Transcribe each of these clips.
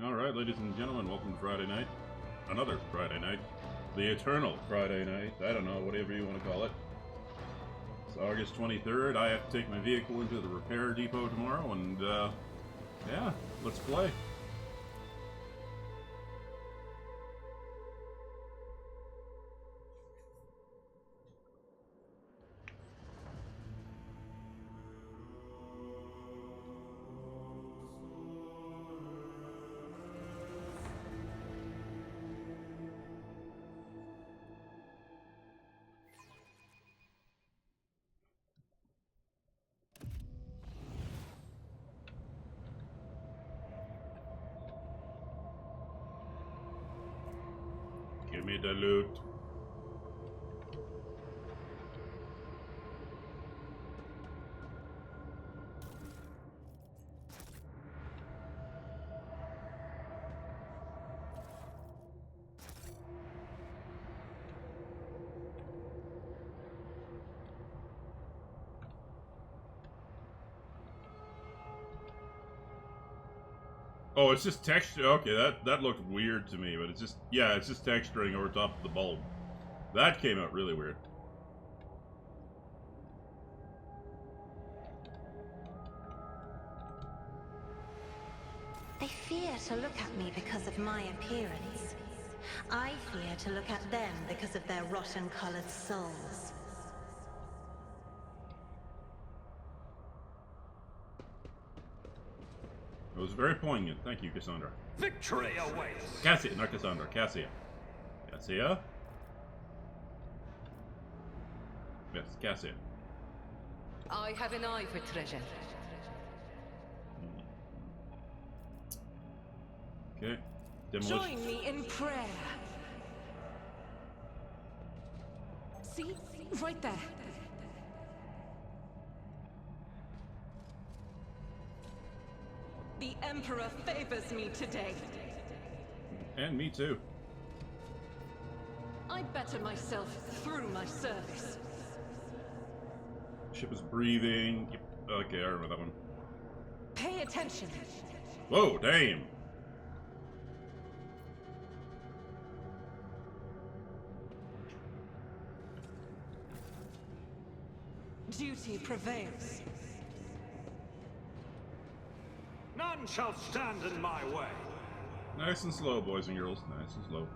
Alright, ladies and gentlemen, welcome to Friday night. Another Friday night. The eternal Friday night. I don't know, whatever you want to call it. It's August 23rd. I have to take my vehicle into the repair depot tomorrow, and, yeah, let's play. Give me the loot. Oh, it's just texture. Okay, that looked weird to me, but it's just, yeah, it's just texturing over top of the bulb. That came out really weird. They fear to look at me because of my appearance. I fear to look at them because of their rotten-colored souls. It was very poignant. Thank you, Cassandra. Victory awaits! Cassia, not Cassandra. Cassia. Cassia? Yes, Cassia. I have an eye for treasure. Okay. Demolition. Join me in prayer. See? Right there. The Emperor favors me today. And me too. I better myself through my service. Ship is breathing. Yep. Okay, I remember that one. Pay attention. Whoa, damn. Duty prevails. None shall stand in my way. Nice and slow, boys and girls. Nice and slow.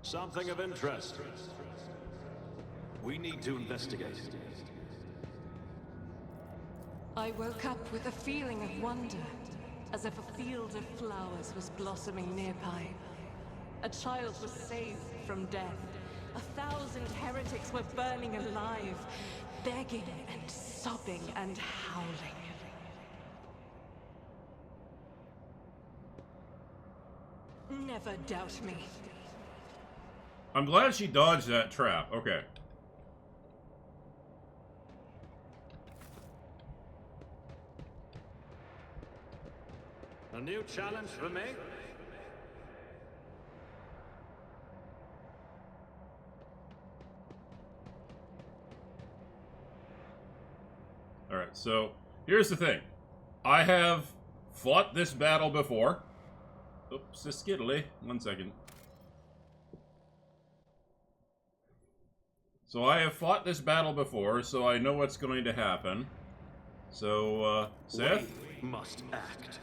Something of interest. We need to investigate. I woke up with a feeling of wonder, as if a field of flowers was blossoming nearby. A child was saved from death. 1,000 heretics were burning alive, begging and sobbing and howling. Never doubt me. I'm glad she dodged that trap. Okay. A new challenge for me? Alright, so here's the thing. I have fought this battle before. Oops, a skiddly. 1 second. So I have fought this battle before, so I know what's going to happen. So, Seth? We must act.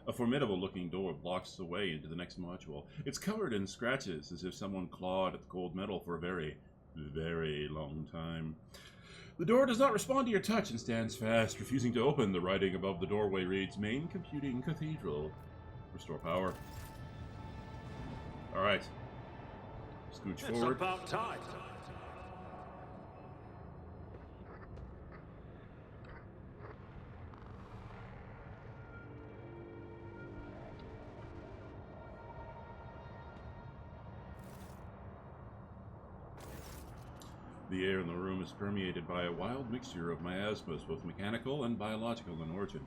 A formidable-looking door blocks the way into the next module. It's covered in scratches, as if someone clawed at the cold metal for a very, very long time. The door does not respond to your touch and stands fast, refusing to open. The writing above the doorway reads, Main Computing Cathedral. Restore power. Alright. Scooch forward. It's about time. The air in the room is permeated by a wild mixture of miasmas, both mechanical and biological in origin.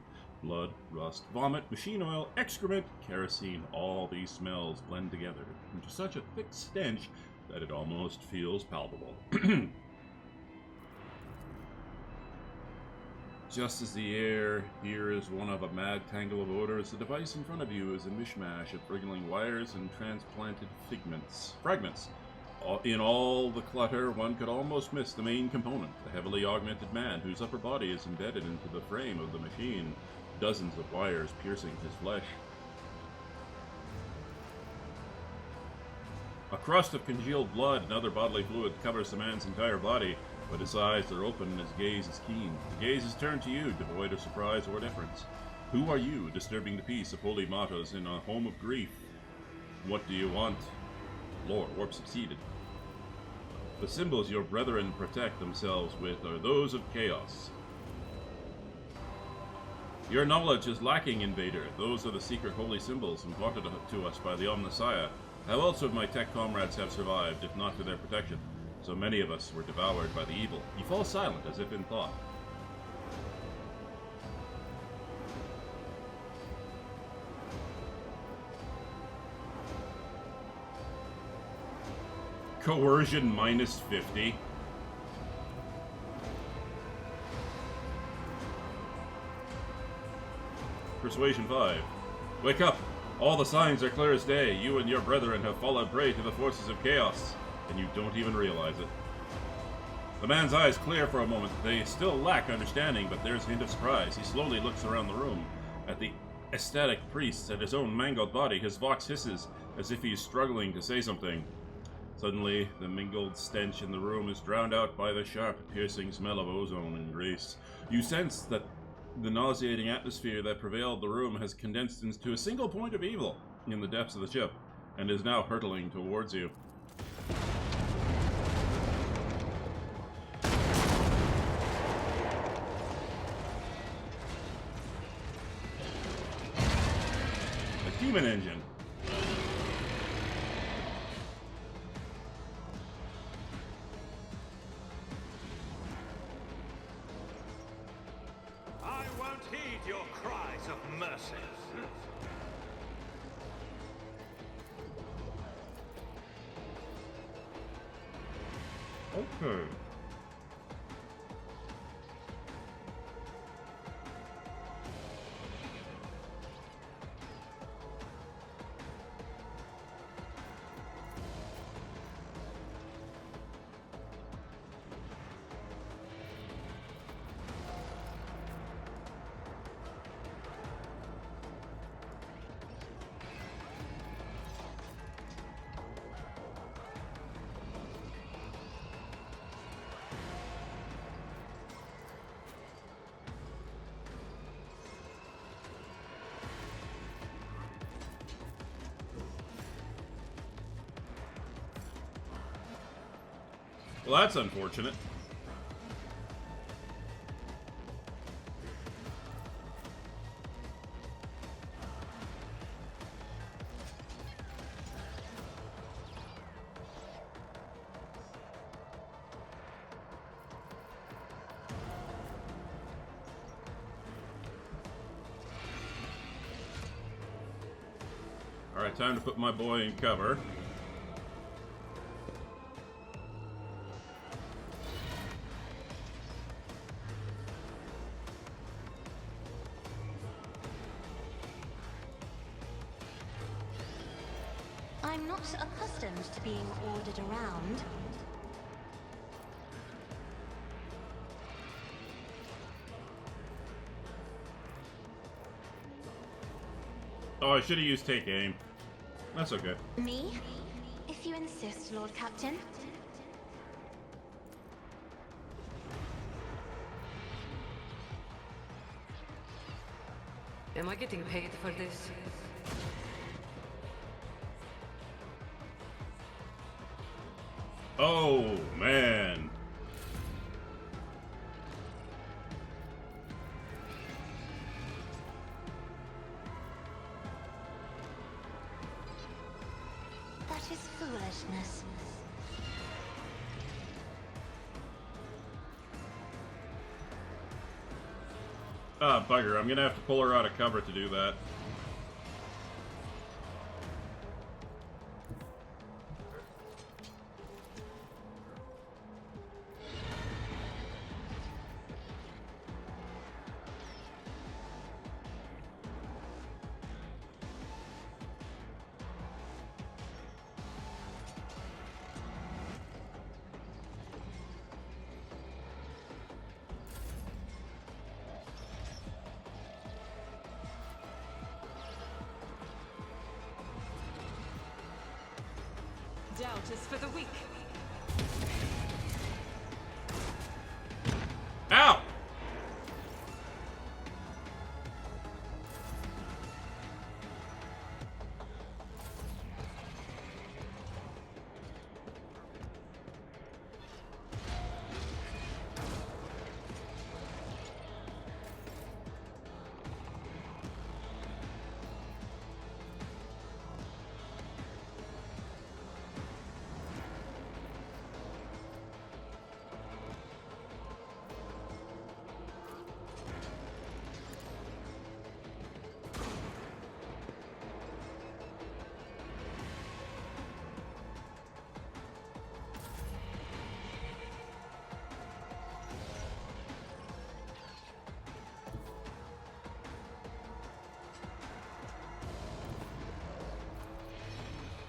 Blood, rust, vomit, machine oil, excrement, kerosene, all these smells blend together into such a thick stench that it almost feels palpable. Just as the air here is one of a mad tangle of odors, the device in front of you is a mishmash of wriggling wires and transplanted fragments. In all the clutter, one could almost miss the main component, the heavily augmented man whose upper body is embedded into the frame of the machine, dozens of wires piercing his flesh. A crust of congealed blood and other bodily fluid covers the man's entire body, but his eyes are open and his gaze is keen. The gaze is turned to you, devoid of surprise or difference. Who are you, disturbing the peace of holy mottos in a home of grief? What do you want? Lore, warp succeeded. The symbols your brethren protect themselves with are those of chaos. Your knowledge is lacking, Invader. Those are the secret holy symbols imparted to us by the Omnissiah. How else would my tech comrades have survived, if not for their protection? So many of us were devoured by the evil. He falls silent, as if in thought. Coercion minus 50. Persuasion 5. Wake up! All the signs are clear as day. You and your brethren have fallen prey to the forces of chaos, and you don't even realize it. The man's eyes clear for a moment. They still lack understanding, but there's a hint of surprise. He slowly looks around the room. At the ecstatic priests, at his own mangled body, his vox hisses as if he's struggling to say something. Suddenly, the mingled stench in the room is drowned out by the sharp, piercing smell of ozone and grease. You sense that the nauseating atmosphere that prevailed the room has condensed into a single point of evil in the depths of the ship, and is now hurtling towards you. A demon engine. I won't heed your cries of mercy. Okay. Well, that's unfortunate. Alright, time to put my boy in cover. I'm not accustomed to being ordered around. Oh, I should have used take aim. That's okay. Me? If you insist, Lord Captain. Am I getting paid for this? Oh, man. That is foolishness. Ah, bugger. I'm gonna have to pull her out of cover to do that. arthritis for the weak. Ow!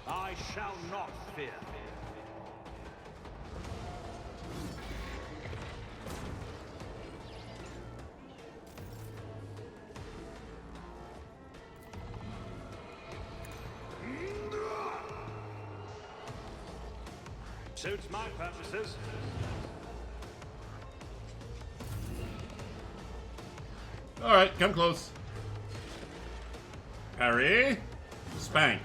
I shall not fear. Suits my purposes. Alright, come close. Parry. Spank.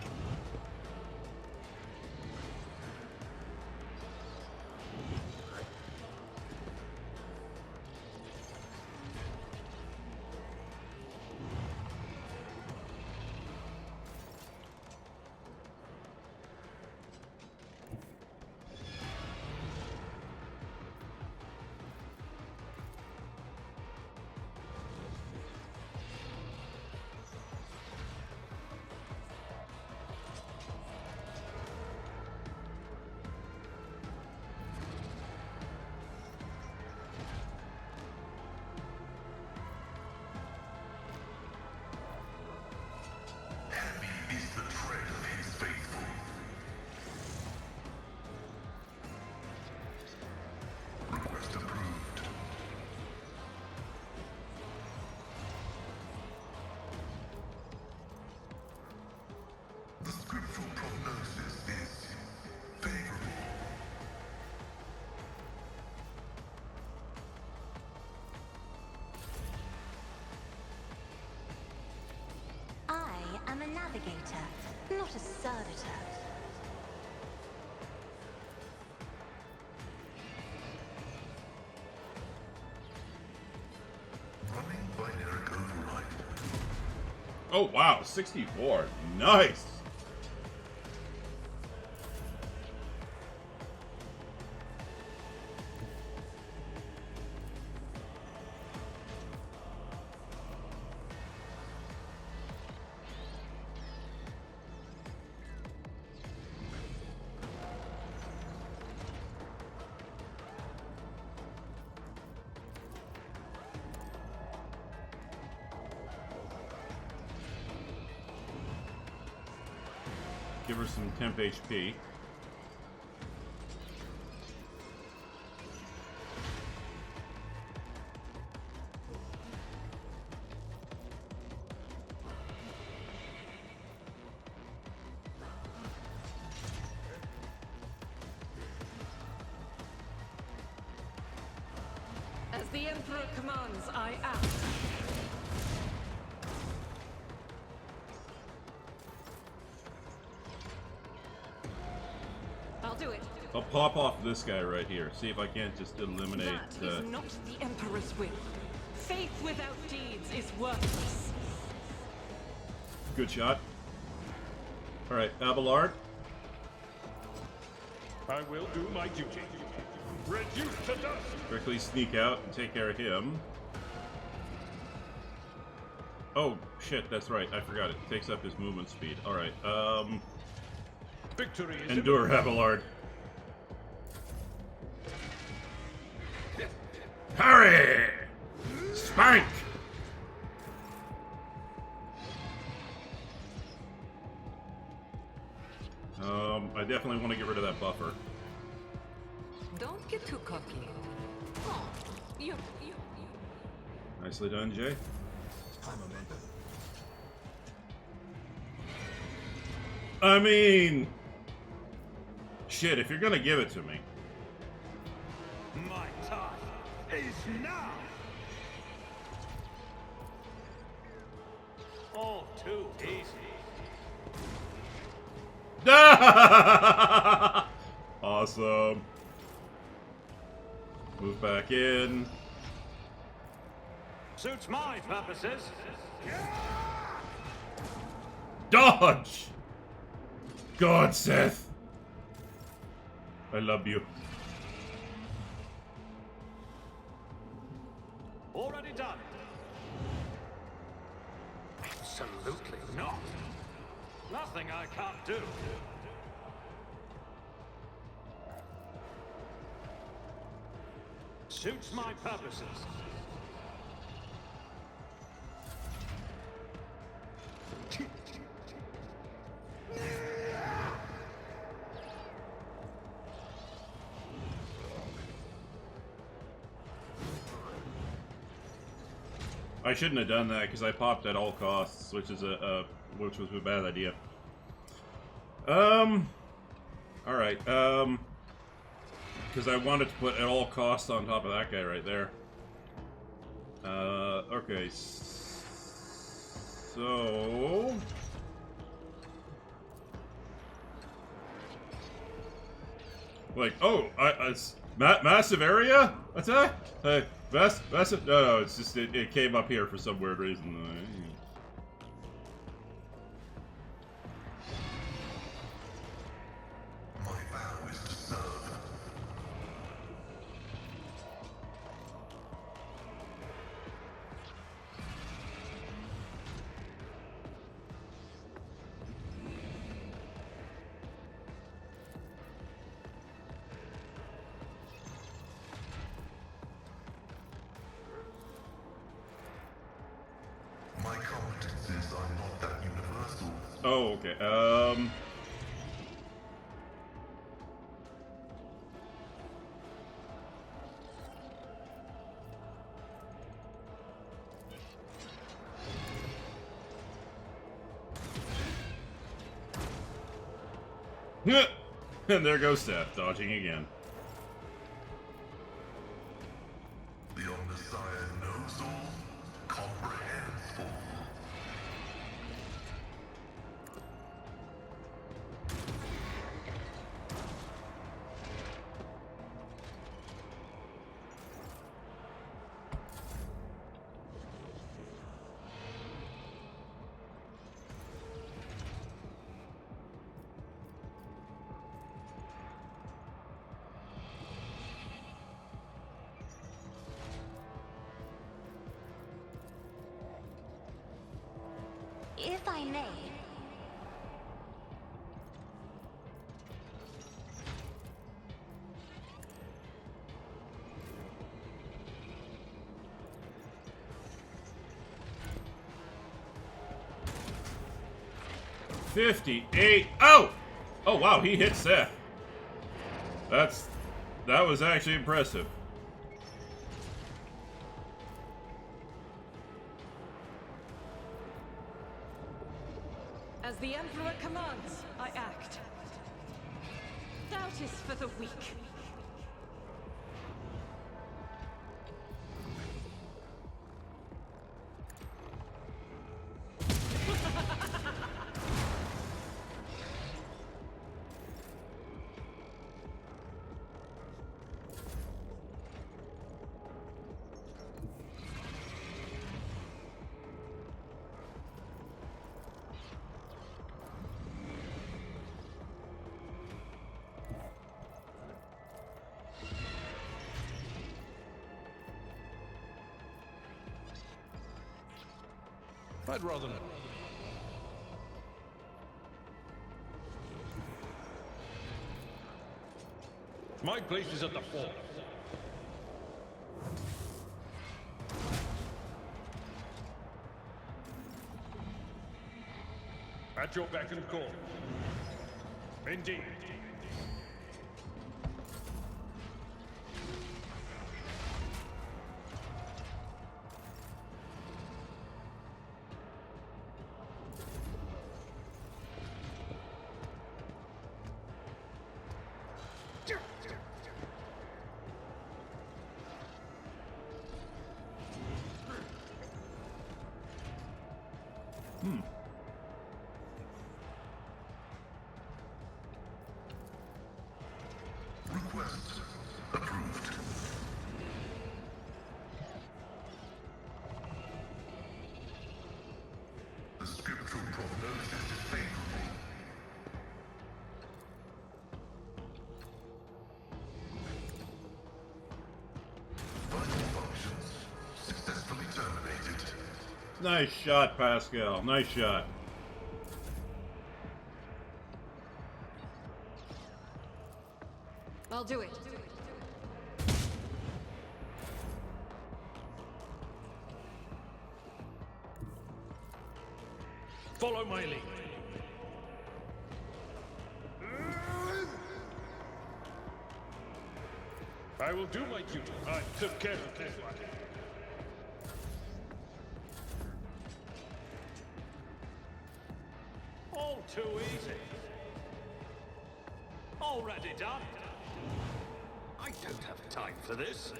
I'm a navigator, not a servitor. Running binary override. Oh wow, 64. Nice! Give her some temp HP. As the Emperor commands, I act. I'll do it. I'll pop off this guy right here. See if I can't just eliminate. That is not the Emperor's will. Faith without deeds is worthless. Good shot. All right, Abelard. I will do my duty. Reduce to dust. Quickly sneak out and take care of him. Oh shit, that's right. I forgot it. Takes up his movement speed. All right. Victory is Endure, Abelard. Parry! Spank! I definitely want to get rid of that buffer. Don't get too cocky. Oh, you. Nicely done, Jay. I mean, shit, if you're gonna give it to me. My time is now! All too easy. Awesome. Move back in. Suits my purposes. Dodge! God, Seth. I love you. Already done. Absolutely not. Nothing I can't do. Suits my purposes. I shouldn't have done that because I popped at all costs, which is which was a bad idea. All right. Because I wanted to put at all costs on top of that guy right there. Okay. So. Like, oh, massive area attack? Massive? No, it's just, it came up here for some weird reason. My vow is to serve. My competences are not that universal. Oh, okay. And there goes Seth, dodging again. The Omnissiah knows all, comprehends all. If I may, 58. Oh! Oh, wow, he hit Seth. That was actually impressive. As the Emperor commands, I act. Doubt is for the weak. I'd rather not. My place is at the fort. At your beck and call. Indeed. Request approved. The scriptural prognosis is favorable. Vital functions successfully terminated. Nice shot, Pascal. Nice shot. I'll do it. Follow my lead. I will do my duty. I took care of this one. All too easy. Already done. I don't have time for this.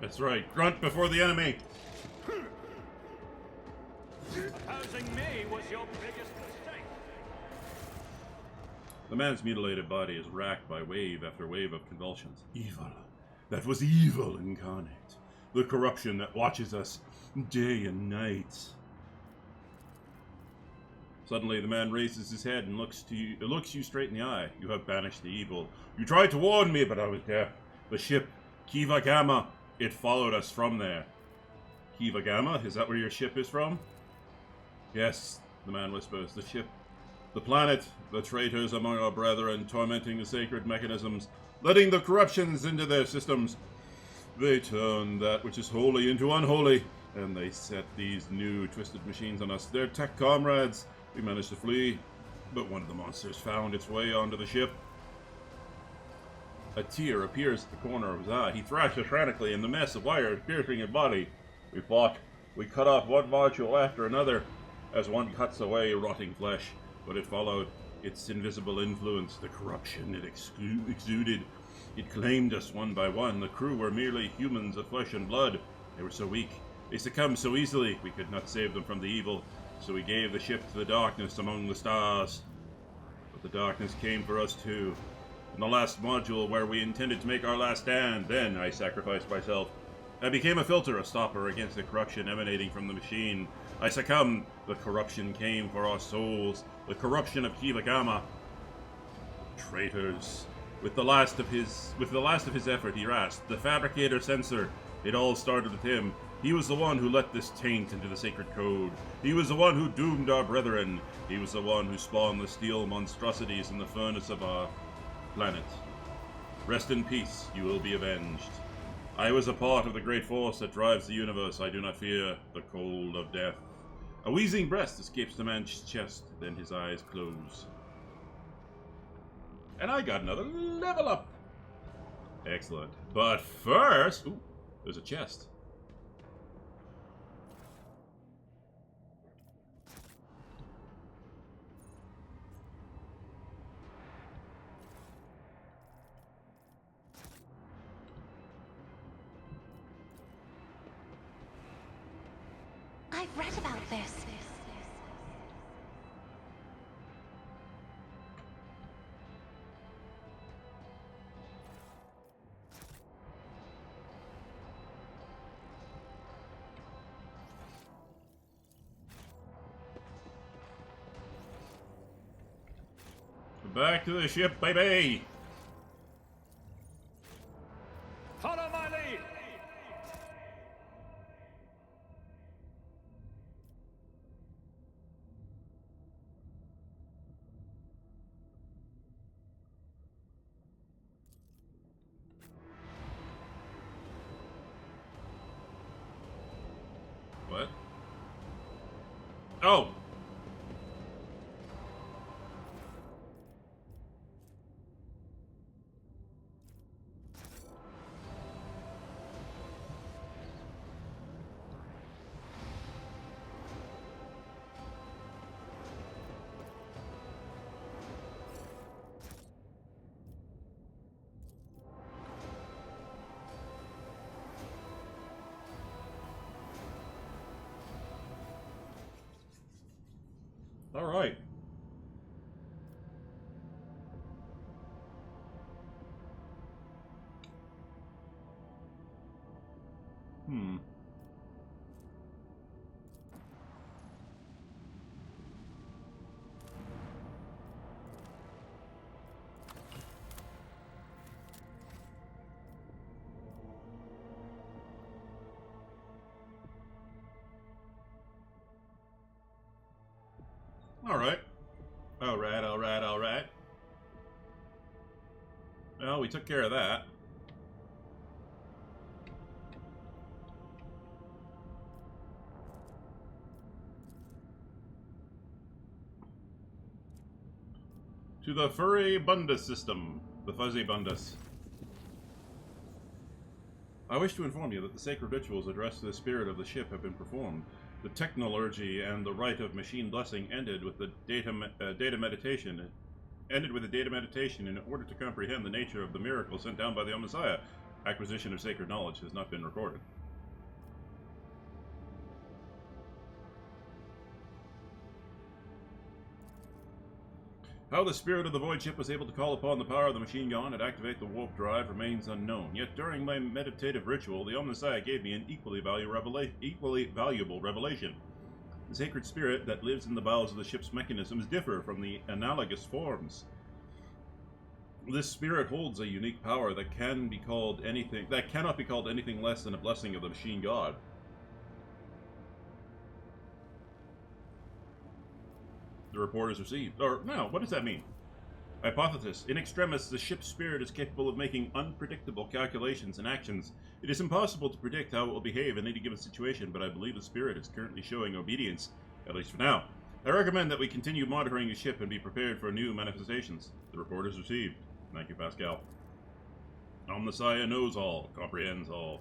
That's right. Grunt before the enemy. Opposing me was your biggest mistake. The man's mutilated body is racked by wave after wave of convulsions. Evil. That was evil incarnate. The corruption that watches us day and night. Suddenly, the man raises his head and looks you straight in the eye. You have banished the evil. You tried to warn me, but I was deaf. The ship, Kiva Gamma, it followed us from there. Kiva Gamma? Is that where your ship is from? Yes, the man whispers. The ship. The planet. The traitors among our brethren, tormenting the sacred mechanisms, letting the corruptions into their systems. They turn that which is holy into unholy, and they set these new twisted machines on us. They're tech comrades. We managed to flee, but one of the monsters found its way onto the ship. A tear appears at the corner of his eye. He thrashes frantically in the mess of wires piercing his body. We fought. We cut off one module after another, as one cuts away rotting flesh. But it followed. Its invisible influence, the corruption it exuded. It claimed us one by one. The crew were merely humans of flesh and blood. They were so weak. They succumbed so easily. We could not save them from the evil. So we gave the ship to the darkness among the stars. But the darkness came for us too. In the last module where we intended to make our last stand, then I sacrificed myself. I became a filter, a stopper against the corruption emanating from the machine. I succumbed. The corruption came for our souls. The corruption of Kiva Gamma. Traitors. With the last of his effort, he rasped. The fabricator censor. It all started with him. He was the one who let this taint into the sacred code. He was the one who doomed our brethren. He was the one who spawned the steel monstrosities in the furnace of our planet. Rest in peace, you will be avenged. I was a part of the great force that drives the universe. I do not fear the cold of death. A wheezing breath escapes the man's chest, then his eyes close. And I got another level up. Excellent. But first... Ooh, there's a chest. I've read about this. Back to the ship, baby! Follow my lead. What? Oh! Hmm. Alright. Alright, alright, alright. Well, we took care of that. To the furry Bundus system. The fuzzy Bundus. I wish to inform you that the sacred rituals addressed to the spirit of the ship have been performed. The technology and the rite of machine blessing ended with the data meditation. Ended with a data meditation in order to comprehend the nature of the miracle sent down by the Messiah. Acquisition of sacred knowledge has not been recorded. How the spirit of the Void Ship was able to call upon the power of the machine gun and activate the warp drive remains unknown. Yet during my meditative ritual, the Omnissiah gave me an equally valuable revelation. The sacred spirit that lives in the bowels of the ship's mechanisms differ from the analogous forms. This spirit holds a unique power that cannot be called anything less than a blessing of the machine god. The report is received. Or, no, what does that mean? Hypothesis. In extremis, the ship's spirit is capable of making unpredictable calculations and actions. It is impossible to predict how it will behave in any given situation, but I believe the spirit is currently showing obedience, at least for now. I recommend that we continue monitoring the ship and be prepared for new manifestations. The report is received. Thank you, Pascal. Omnissiah knows all, comprehends all.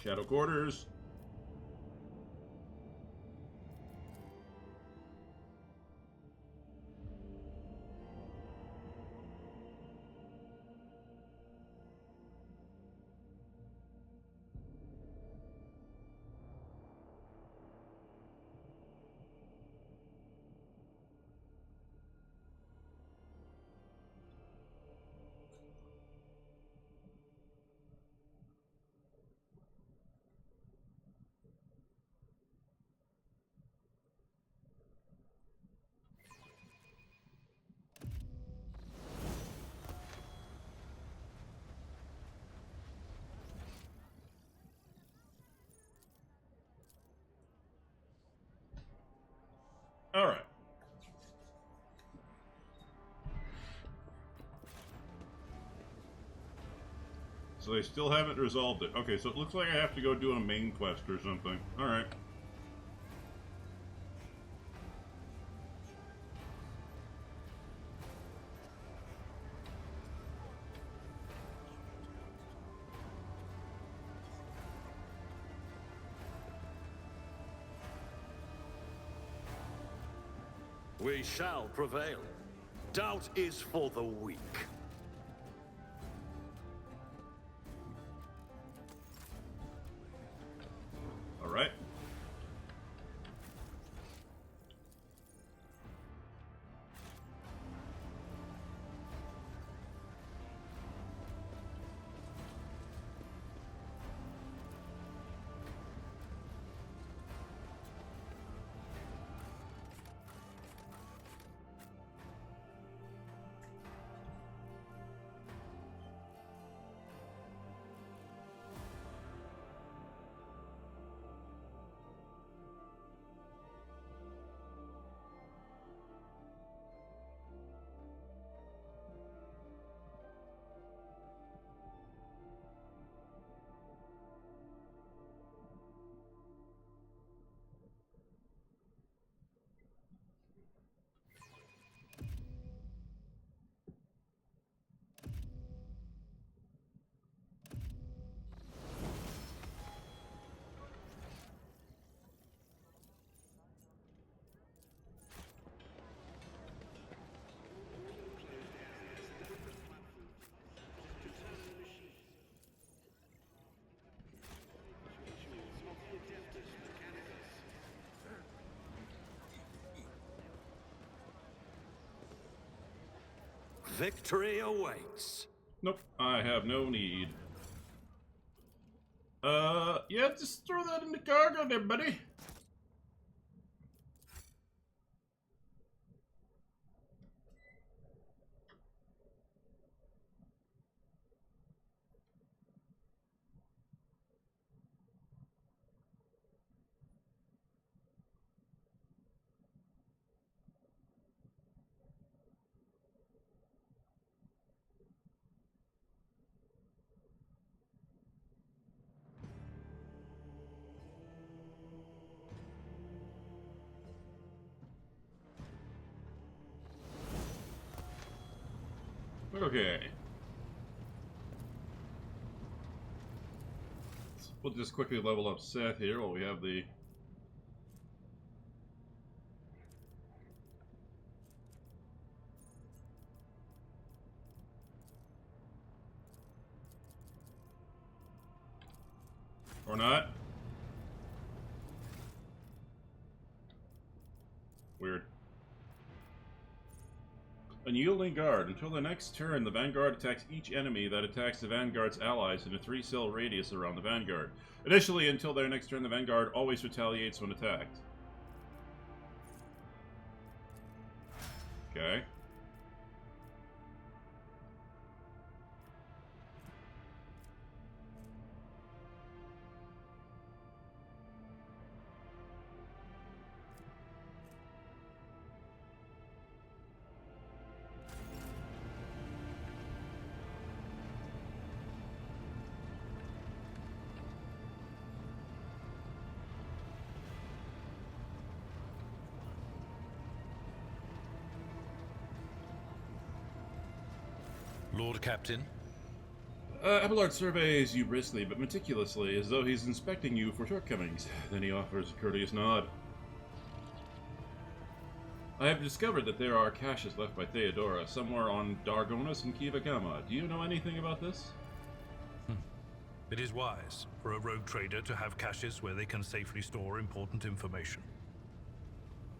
Shadow quarters. All right. So they still haven't resolved it. Okay, so it looks like I have to go do a main quest or something. All right. We shall prevail. Doubt is for the weak. All right. Victory awaits. Nope, I have no need. Yeah, just throw that in the cargo there, buddy. Okay. We'll just quickly level up Seth here while we have the... Or not. Weird. Unyielding Guard. Until the next turn, the Vanguard attacks each enemy that attacks the Vanguard's allies in a 3-cell radius around the Vanguard. Initially, until their next turn, the Vanguard always retaliates when attacked. Okay. Lord Captain? Abelard surveys you briskly but meticulously, as though he's inspecting you for shortcomings. Then he offers a courteous nod. I have discovered that there are caches left by Theodora somewhere on Dargonis and Kivagama. Do you know anything about this? It is wise for a rogue trader to have caches where they can safely store important information.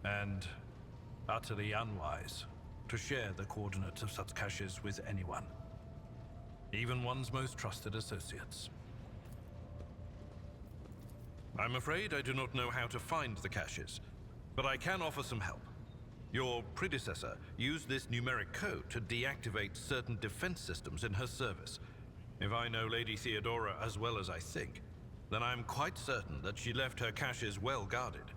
And utterly unwise to share the coordinates of such caches with anyone, even one's most trusted associates. I'm afraid I do not know how to find the caches, but I can offer some help. Your predecessor used this numeric code to deactivate certain defense systems in her service. If I know Lady Theodora as well as I think, then I'm quite certain that she left her caches well guarded.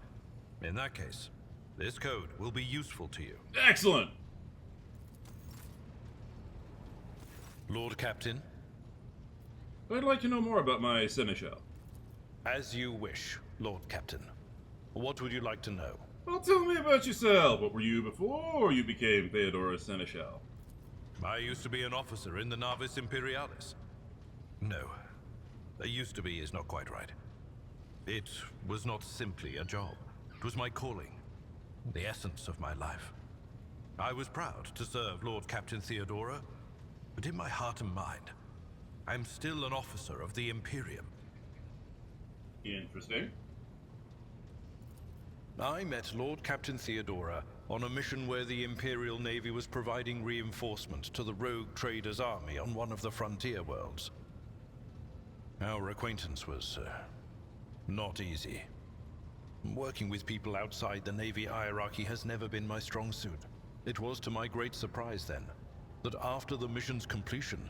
In that case, this code will be useful to you. Excellent! Lord Captain? I'd like to know more about my Seneschal. As you wish, Lord Captain. What would you like to know? Well, tell me about yourself. What were you before you became Theodora's Seneschal? I used to be an officer in the Navis Imperialis. No, used to be is not quite right. It was not simply a job. It was my calling, the essence of my life. I was proud to serve Lord Captain Theodora, but in my heart and mind, I'm still an officer of the Imperium. Interesting. I met Lord Captain Theodora on a mission where the Imperial Navy was providing reinforcement to the rogue traders' army on one of the frontier worlds. Our acquaintance was not easy. Working with people outside the Navy hierarchy has never been my strong suit. It was to my great surprise then that after the mission's completion,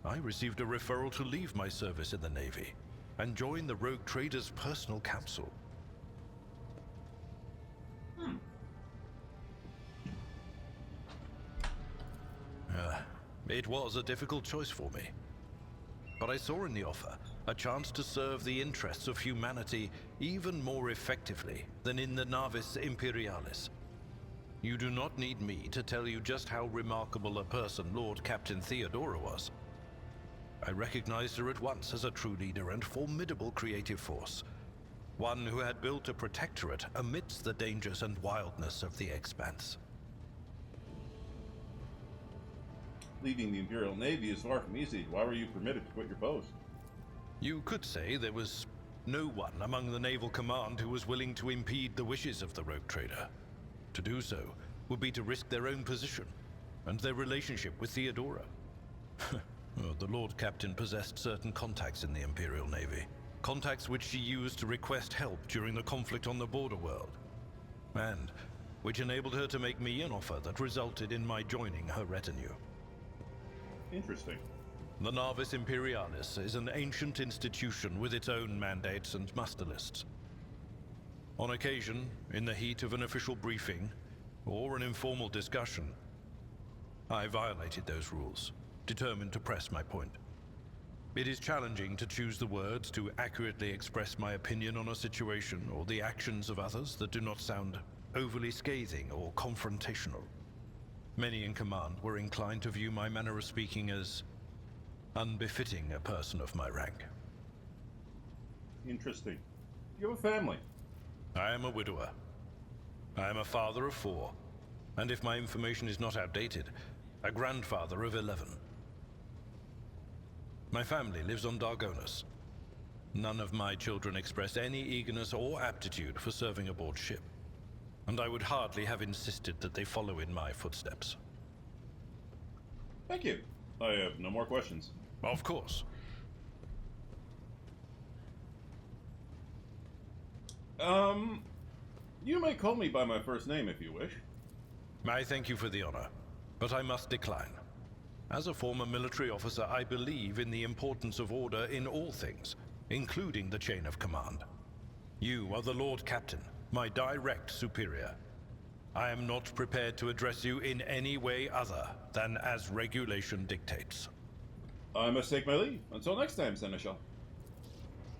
I received a referral to leave my service in the Navy and join the rogue traders' personal council. It was a difficult choice for me. But I saw in the offer a chance to serve the interests of humanity even more effectively than in the Navis Imperialis. You do not need me to tell you just how remarkable a person Lord Captain Theodora was. I recognized her at once as a true leader and formidable creative force. One who had built a protectorate amidst the dangers and wildness of the Expanse. Leading the Imperial Navy is far from easy. Why were you permitted to quit your post? You could say there was no one among the naval command who was willing to impede the wishes of the rogue trader. To do so would be to risk their own position. and their relationship with Theodora. Well, the Lord Captain possessed certain contacts in the Imperial Navy. Contacts which she used to request help during the conflict on the border world. And which enabled her to make me an offer that resulted in my joining her retinue. Interesting. The Navis Imperialis is an ancient institution with its own mandates and muster lists. On occasion, in the heat of an official briefing, or an informal discussion, I violated those rules, determined to press my point. It is challenging to choose the words to accurately express my opinion on a situation or the actions of others that do not sound overly scathing or confrontational. Many in command were inclined to view my manner of speaking as unbefitting a person of my rank. Interesting. You have a family. I am a widower. I am a father of 4, and if my information is not outdated, a grandfather of 11. My family lives on Dargonus. None of my children express any eagerness or aptitude for serving aboard ship, and I would hardly have insisted that they follow in my footsteps. Thank you. I have no more questions. Of course. You may call me by my first name if you wish. I thank you for the honor, but I must decline. As a former military officer, I believe in the importance of order in all things, including the chain of command. You are the Lord Captain, my direct superior. I am not prepared to address you in any way other than as regulation dictates. I must take my leave. Until next time, Seneschal.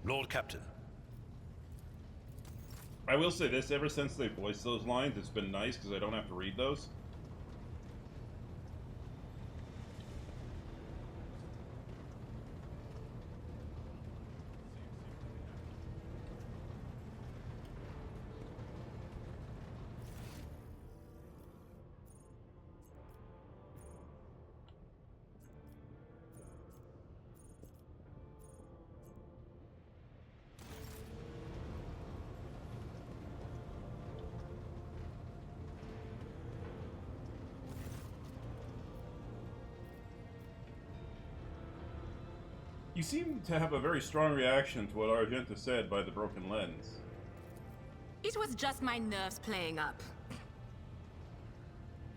Lord Captain. I will say this, ever since they voiced those lines, it's been nice because I don't have to read those. You seem to have a very strong reaction to what Argenta said by the broken lens. It was just my nerves playing up.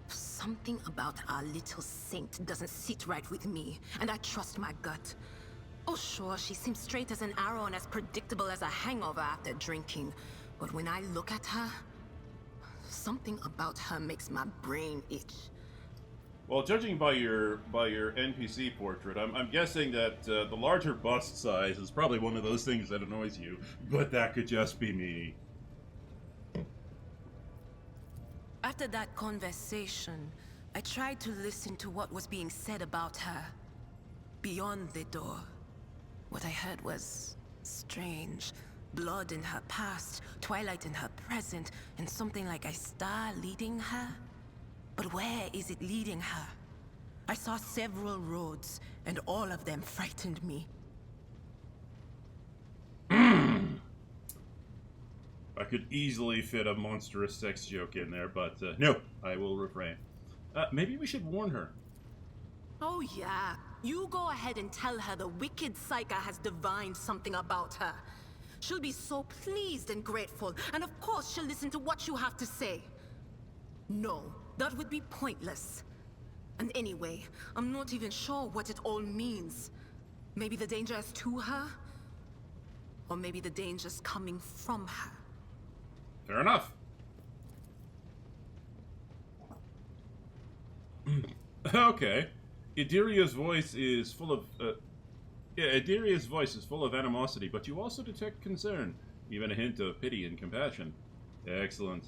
Something about our little saint doesn't sit right with me, and I trust my gut. Oh sure, she seems straight as an arrow and as predictable as a hangover after drinking. But when I look at her, something about her makes my brain itch. Well, judging by your NPC portrait, I'm guessing that the larger bust size is probably one of those things that annoys you, but that could just be me. After that conversation, I tried to listen to what was being said about her. Beyond the door, what I heard was strange. Blood in her past, twilight in her present, and something like a star leading her. But where is it leading her? I saw several roads, and all of them frightened me. I could easily fit a monstrous sex joke in there, but no, I will refrain. Maybe we should warn her. Oh yeah, you go ahead and tell her the wicked Psyker has divined something about her. She'll be so pleased and grateful, and of course she'll listen to what you have to say. No, that would be pointless. And anyway, I'm not even sure what it all means. Maybe the danger is to her? Or maybe the danger's coming from her. Fair enough. Okay. Idiria's voice is full of... Idiria's voice is full of animosity, but you also detect concern, even a hint of pity and compassion. Excellent.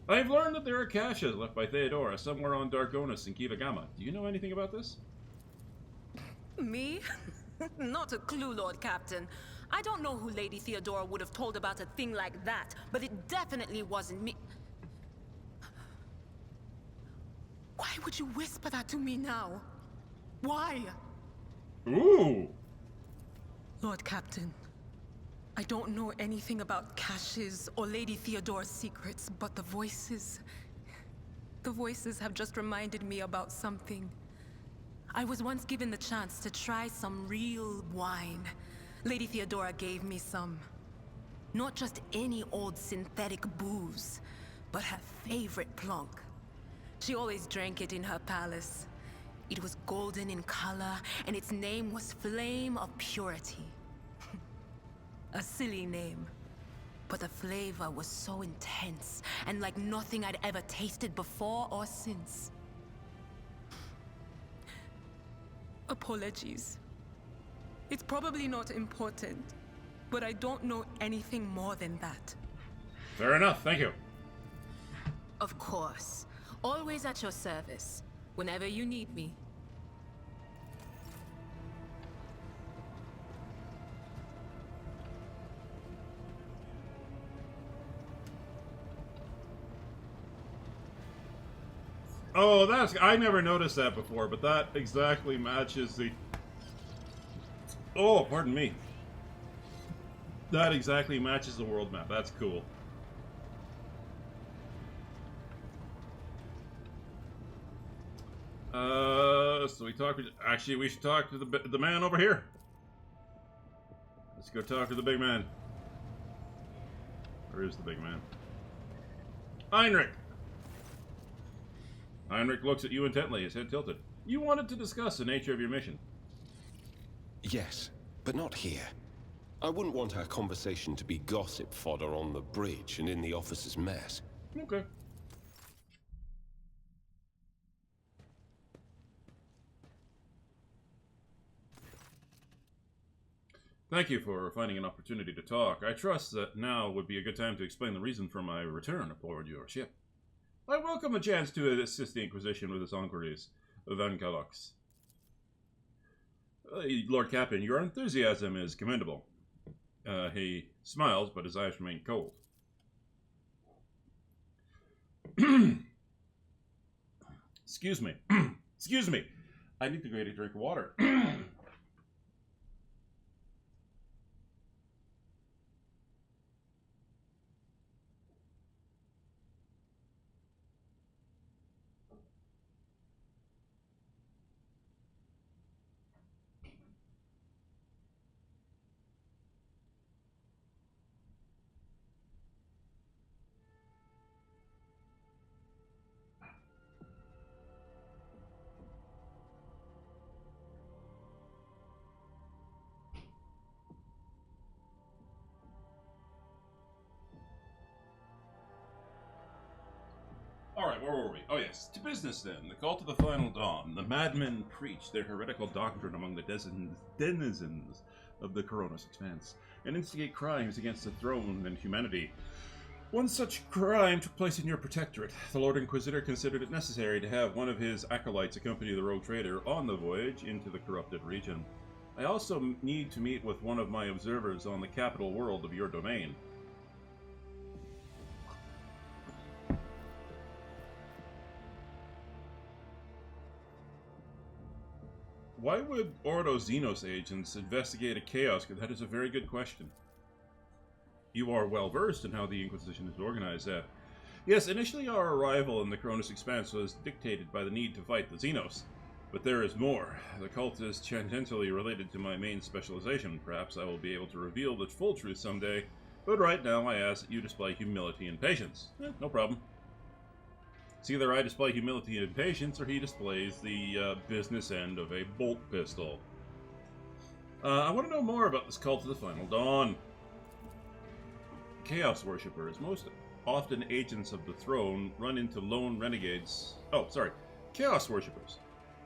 I've learned that there are caches left by Theodora somewhere on Dargonus and Kivagama. Do you know anything about this? Me? Not a clue, Lord Captain. I don't know who Lady Theodora would have told about a thing like that, but it definitely wasn't me. Why would you whisper that to me now? Why? Ooh! Lord Captain, I don't know anything about caches or Lady Theodora's secrets, but the voices... The voices have just reminded me about something. I was once given the chance to try some real wine. Lady Theodora gave me some. Not just any old synthetic booze, but her favorite plonk. She always drank it in her palace. It was golden in color, and its name was Flame of Purity. A silly name, but the flavor was so intense, and like nothing I'd ever tasted before or since. Apologies. It's probably not important, but I don't know anything more than that. Fair enough, thank you. Of course. Always at your service, whenever you need me. Oh, I never noticed that before, but that exactly matches the... Oh, pardon me. That exactly matches the world map. That's cool. So we talk... Actually, we should talk to the man over here. Let's go talk to the big man. Where is the big man? Heinrich! Heinrich looks at you intently, his head tilted. You wanted to discuss the nature of your mission. Yes, but not here. I wouldn't want our conversation to be gossip fodder on the bridge and in the officers' mess. Okay. Thank you for finding an opportunity to talk. I trust that now would be a good time to explain the reason for my return aboard your ship. I welcome the chance to assist the Inquisition with its inquiries of Van Calox. Lord Captain, your enthusiasm is commendable. He smiles, but his eyes remain cold. Excuse me. Excuse me. I need to go get a drink of water. Alright, where were we? Oh yes, to business then. The cult of the final dawn. The madmen preach their heretical doctrine among the denizens of the Coronis Expanse, and instigate crimes against the throne and humanity. One such crime took place in your protectorate. The Lord Inquisitor considered it necessary to have one of his acolytes accompany the rogue trader on the voyage into the corrupted region. I also need to meet with one of my observers on the capital world of your domain. Why would Ordo Xenos agents investigate a chaos? That is a very good question. You are well versed in how the Inquisition is organized. Yes, initially our arrival in the Cronus Expanse was dictated by the need to fight the Xenos. But there is more. The cult is tangentially related to my main specialization. Perhaps I will be able to reveal the full truth someday, but right now I ask that you display humility and patience. No problem. It's either I display humility and patience, or he displays the business end of a bolt pistol. I want to know more about this cult of the Final Dawn. Chaos worshippers, most often agents of the throne, run into lone renegades. Oh, sorry. Chaos worshippers.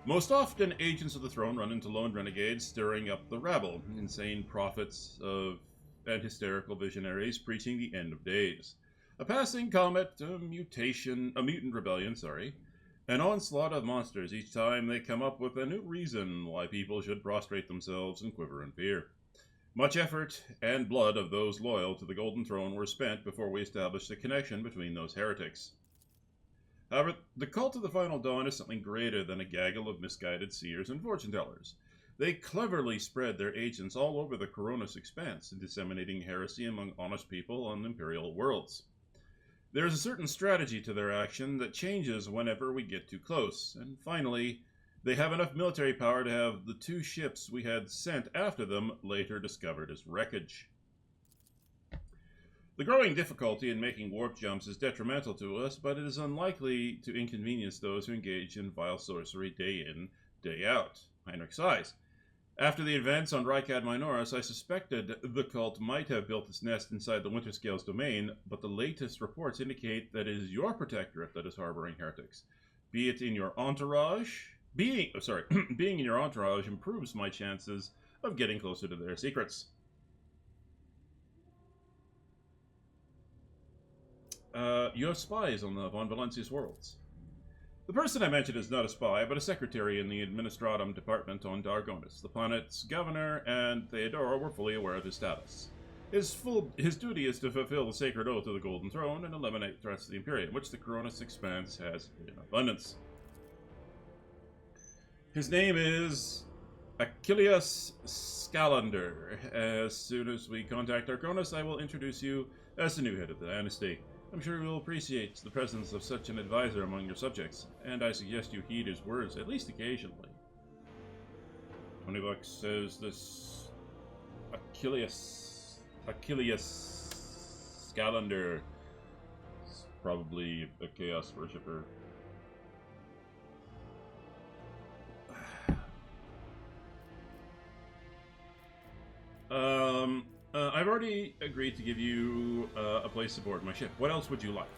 Most often agents of the throne run into lone renegades stirring up the rabble, insane prophets and hysterical visionaries preaching the end of days. A passing comet, a mutant rebellion, an onslaught of monsters each time they come up with a new reason why people should prostrate themselves and quiver in fear. Much effort and blood of those loyal to the Golden Throne were spent before we established a connection between those heretics. However, the cult of the Final Dawn is something greater than a gaggle of misguided seers and fortune-tellers. They cleverly spread their agents all over the Coronis Expanse, disseminating heresy among honest people on imperial worlds. There is a certain strategy to their action that changes whenever we get too close. And finally, they have enough military power to have the 2 ships we had sent after them later discovered as wreckage. The growing difficulty in making warp jumps is detrimental to us, but it is unlikely to inconvenience those who engage in vile sorcery day in, day out. Heinrich sighs. After the events on Rykad Minoris, I suspected the cult might have built its nest inside the Winterscale's domain, but the latest reports indicate that it is your protectorate that is harboring heretics. Be it in your entourage... being in your entourage improves my chances of getting closer to their secrets. You have spies on the Von Valencius worlds. The person I mentioned is not a spy, but a secretary in the Administratum Department on Dargonis. The planet's governor and Theodora were fully aware of his status. His duty is to fulfill the sacred oath of the Golden Throne and eliminate threats to the Imperium, which the Coronis Expanse has in abundance. His name is Achilles Scalander. As soon as we contact Dargonis, I will introduce you as the new head of the dynasty. I'm sure you will appreciate the presence of such an advisor among your subjects, and I suggest you heed his words, at least occasionally. 20 bucks says this Achilles Scalander is probably a Chaos Worshipper. I've already agreed to give you a place aboard my ship. What else would you like?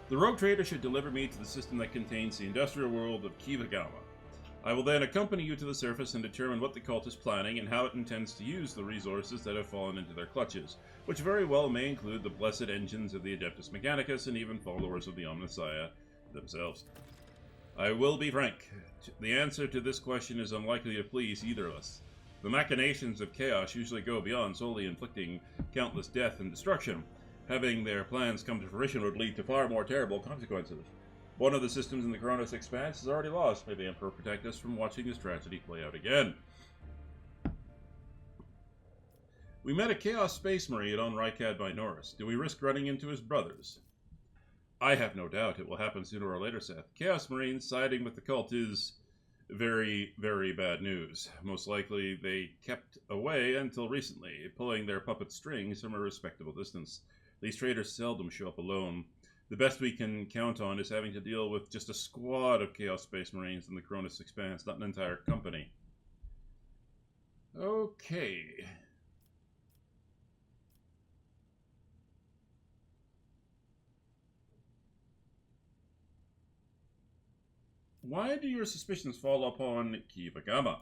The rogue trader should deliver me to the system that contains the industrial world of Kivagama. I will then accompany you to the surface and determine what the cult is planning and how it intends to use the resources that have fallen into their clutches, which very well may include the blessed engines of the Adeptus Mechanicus and even followers of the Omnissiah themselves. I will be frank. The answer to this question is unlikely to please either of us. The machinations of chaos usually go beyond solely inflicting countless death and destruction. Having their plans come to fruition would lead to far more terrible consequences. One of the systems in the Coronis Expanse is already lost. May the Emperor protect us from watching this tragedy play out again. We met a Chaos Space Marine on Rykad Minoris. Do we risk running into his brothers? I have no doubt it will happen sooner or later, Seth. Chaos Marines siding with the cult is very, very bad news. Most likely they kept away until recently, pulling their puppet strings from a respectable distance. These traitors seldom show up alone. The best we can count on is having to deal with just a squad of Chaos Space Marines in the Coronis Expanse, not an entire company. Okay. Why do your suspicions fall upon Kivagama?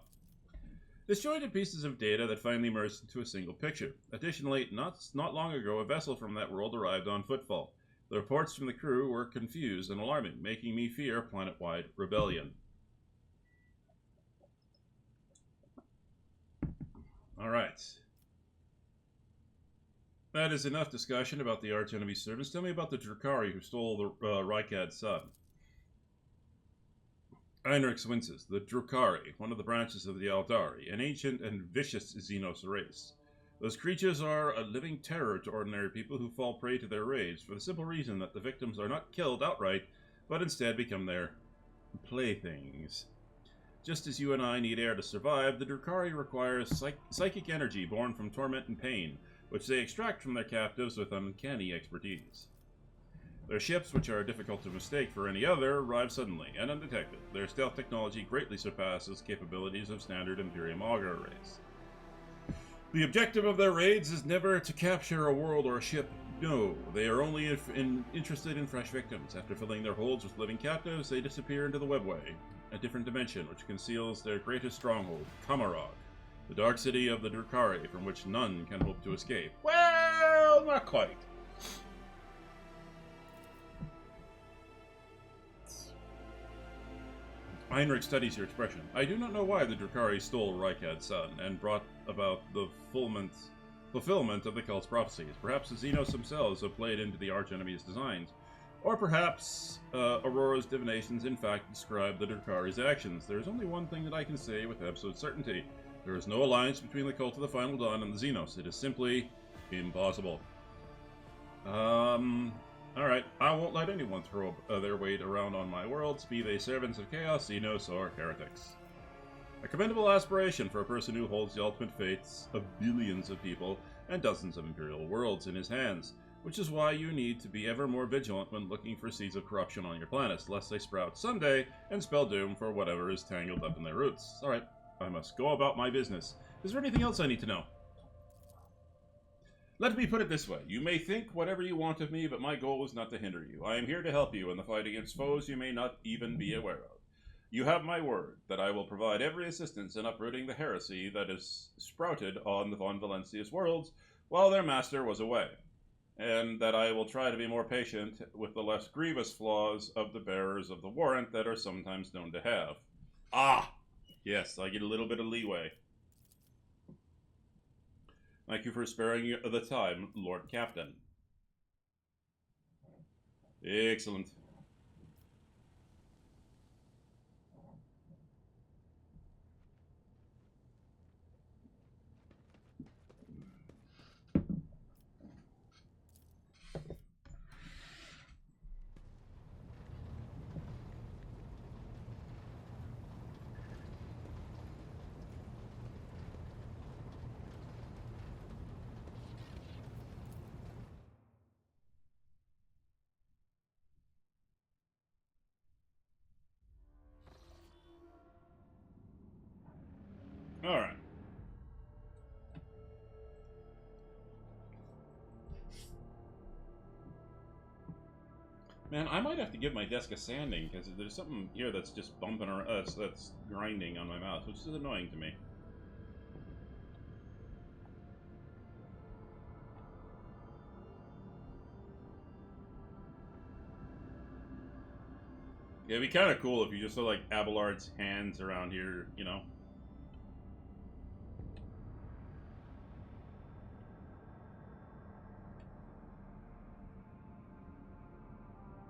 Disjointed pieces of data that finally merged into a single picture. Additionally, not long ago, a vessel from that world arrived on Footfall. The reports from the crew were confused and alarming, making me fear planet-wide rebellion. Alright. That is enough discussion about the arch-enemy servants. Tell me about the Drukhari who stole the Rykad sun. Heinrich winces. The Drukhari, one of the branches of the Aldari, an ancient and vicious Xenos race. Those creatures are a living terror to ordinary people who fall prey to their raids, for the simple reason that the victims are not killed outright, but instead become their playthings. Just as you and I need air to survive, the Drukhari requires psychic energy born from torment and pain, which they extract from their captives with uncanny expertise. Their ships, which are difficult to mistake for any other, arrive suddenly and undetected. Their stealth technology greatly surpasses capabilities of standard Imperium auger arrays. The objective of their raids is never to capture a world or a ship. No, they are only interested in fresh victims. After filling their holds with living captives, they disappear into the webway, a different dimension which conceals their greatest stronghold, Kamarog, the dark city of the Drukhari, from which none can hope to escape. Well, not quite. Heinrich studies your expression. I do not know why the Drukhari stole Rykad's son and brought about the fulfillment of the cult's prophecies. Perhaps the Xenos themselves have played into the arch-enemy's designs. Or perhaps Aurora's divinations in fact describe the Drukhari's actions. There is only one thing that I can say with absolute certainty. There is no alliance between the Cult of the Final Dawn and the Xenos. It is simply impossible. I Alright, I won't let anyone throw their weight around on my worlds, be they servants of chaos, Xenos, or heretics. A commendable aspiration for a person who holds the ultimate fates of billions of people and dozens of Imperial worlds in his hands, which is why you need to be ever more vigilant when looking for seeds of corruption on your planets, lest they sprout someday and spell doom for whatever is tangled up in their roots. Alright, I must go about my business. Is there anything else I need to know? Let me put it this way. You may think whatever you want of me, but my goal is not to hinder you. I am here to help you in the fight against foes you may not even be aware of. You have my word that I will provide every assistance in uprooting the heresy that is sprouted on the Von Valencius worlds while their master was away, and that I will try to be more patient with the less grievous flaws of the bearers of the warrant that are sometimes known to have. Ah! Yes, I get a little bit of leeway. Thank you for sparing the time, Lord Captain. Excellent. Alright. Man, I might have to give my desk a sanding, because there's something here that's just bumping around, that's grinding on my mouse, which is annoying to me. Yeah, it'd be kind of cool if you just saw, like, Abelard's hands around here, you know?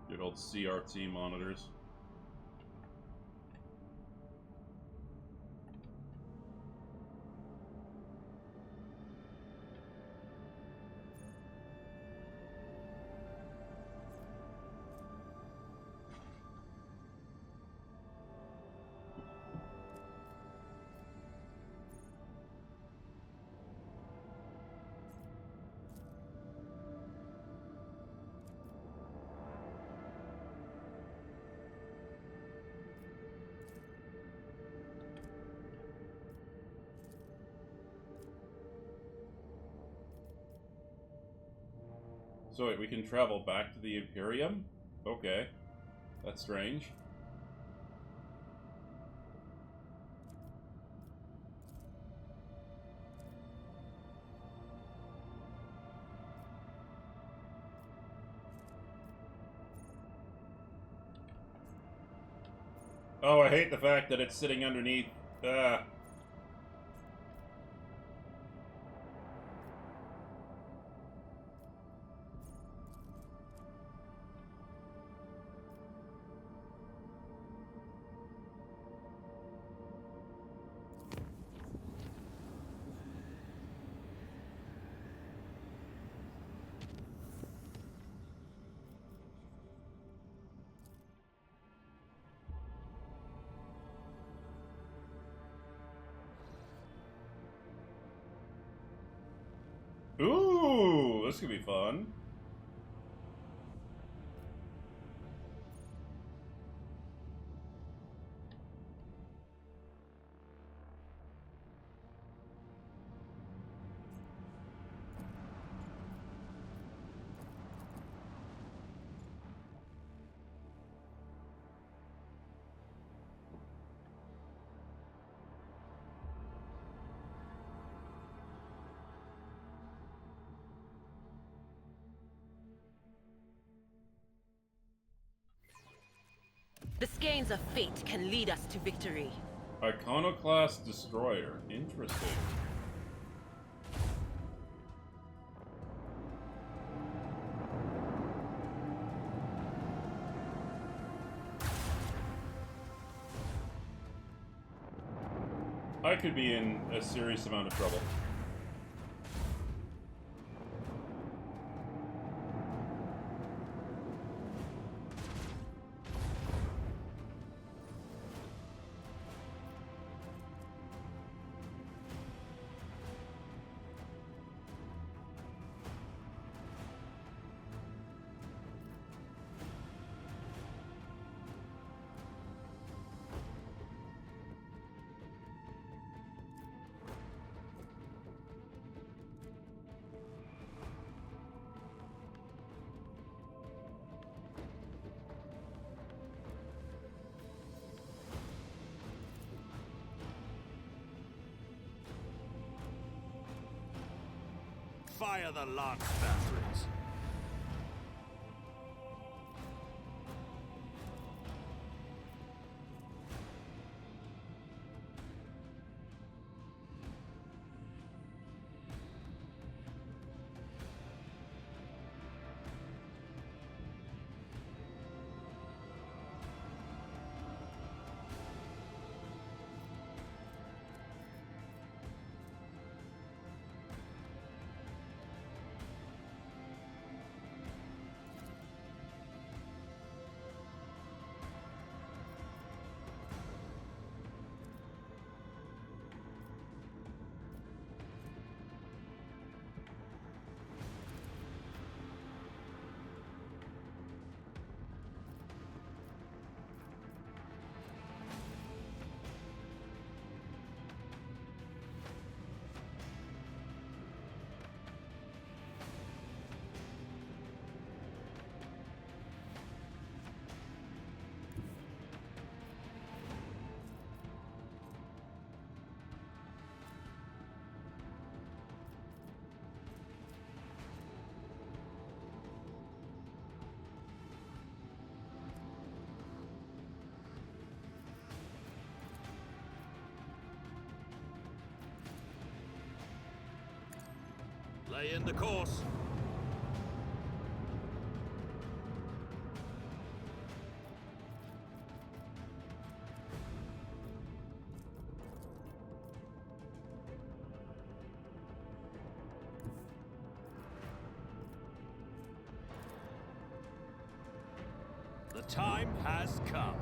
Good old CRT monitors. So wait, we can travel back to the Imperium? Okay. That's strange. Oh, I hate the fact that it's sitting underneath. Ooh, this could be fun. The skeins of fate can lead us to victory. Iconoclast Destroyer. Interesting. I could be in a serious amount of trouble. Fire the lance batteries. Lay in the course. The time has come.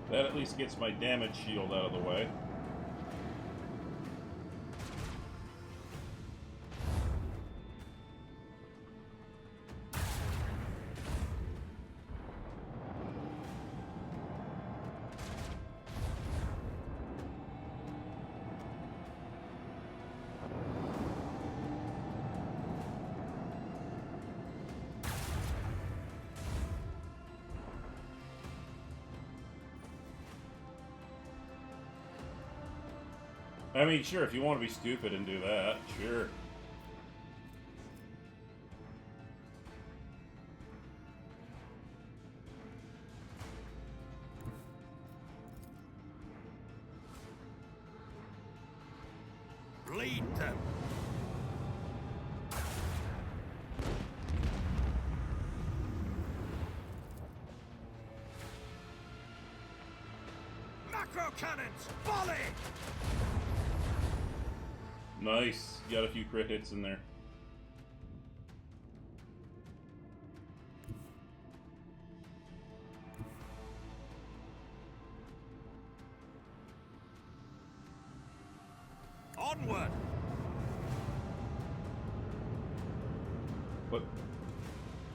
That at least gets my damage shield out of the way. I mean, sure, if you want to be stupid and do that, sure. Bleed them. Macro cannons, volley! Nice. You got a few crit hits in there. Onward! Put...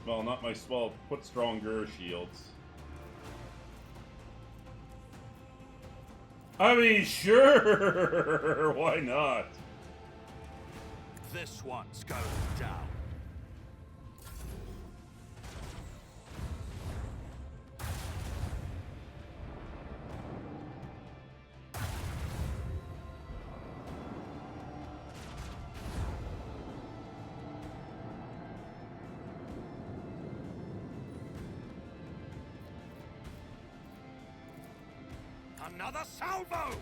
Well, not my spell. Put stronger shields. I mean, sure! Why not? This one's going down. Another salvo!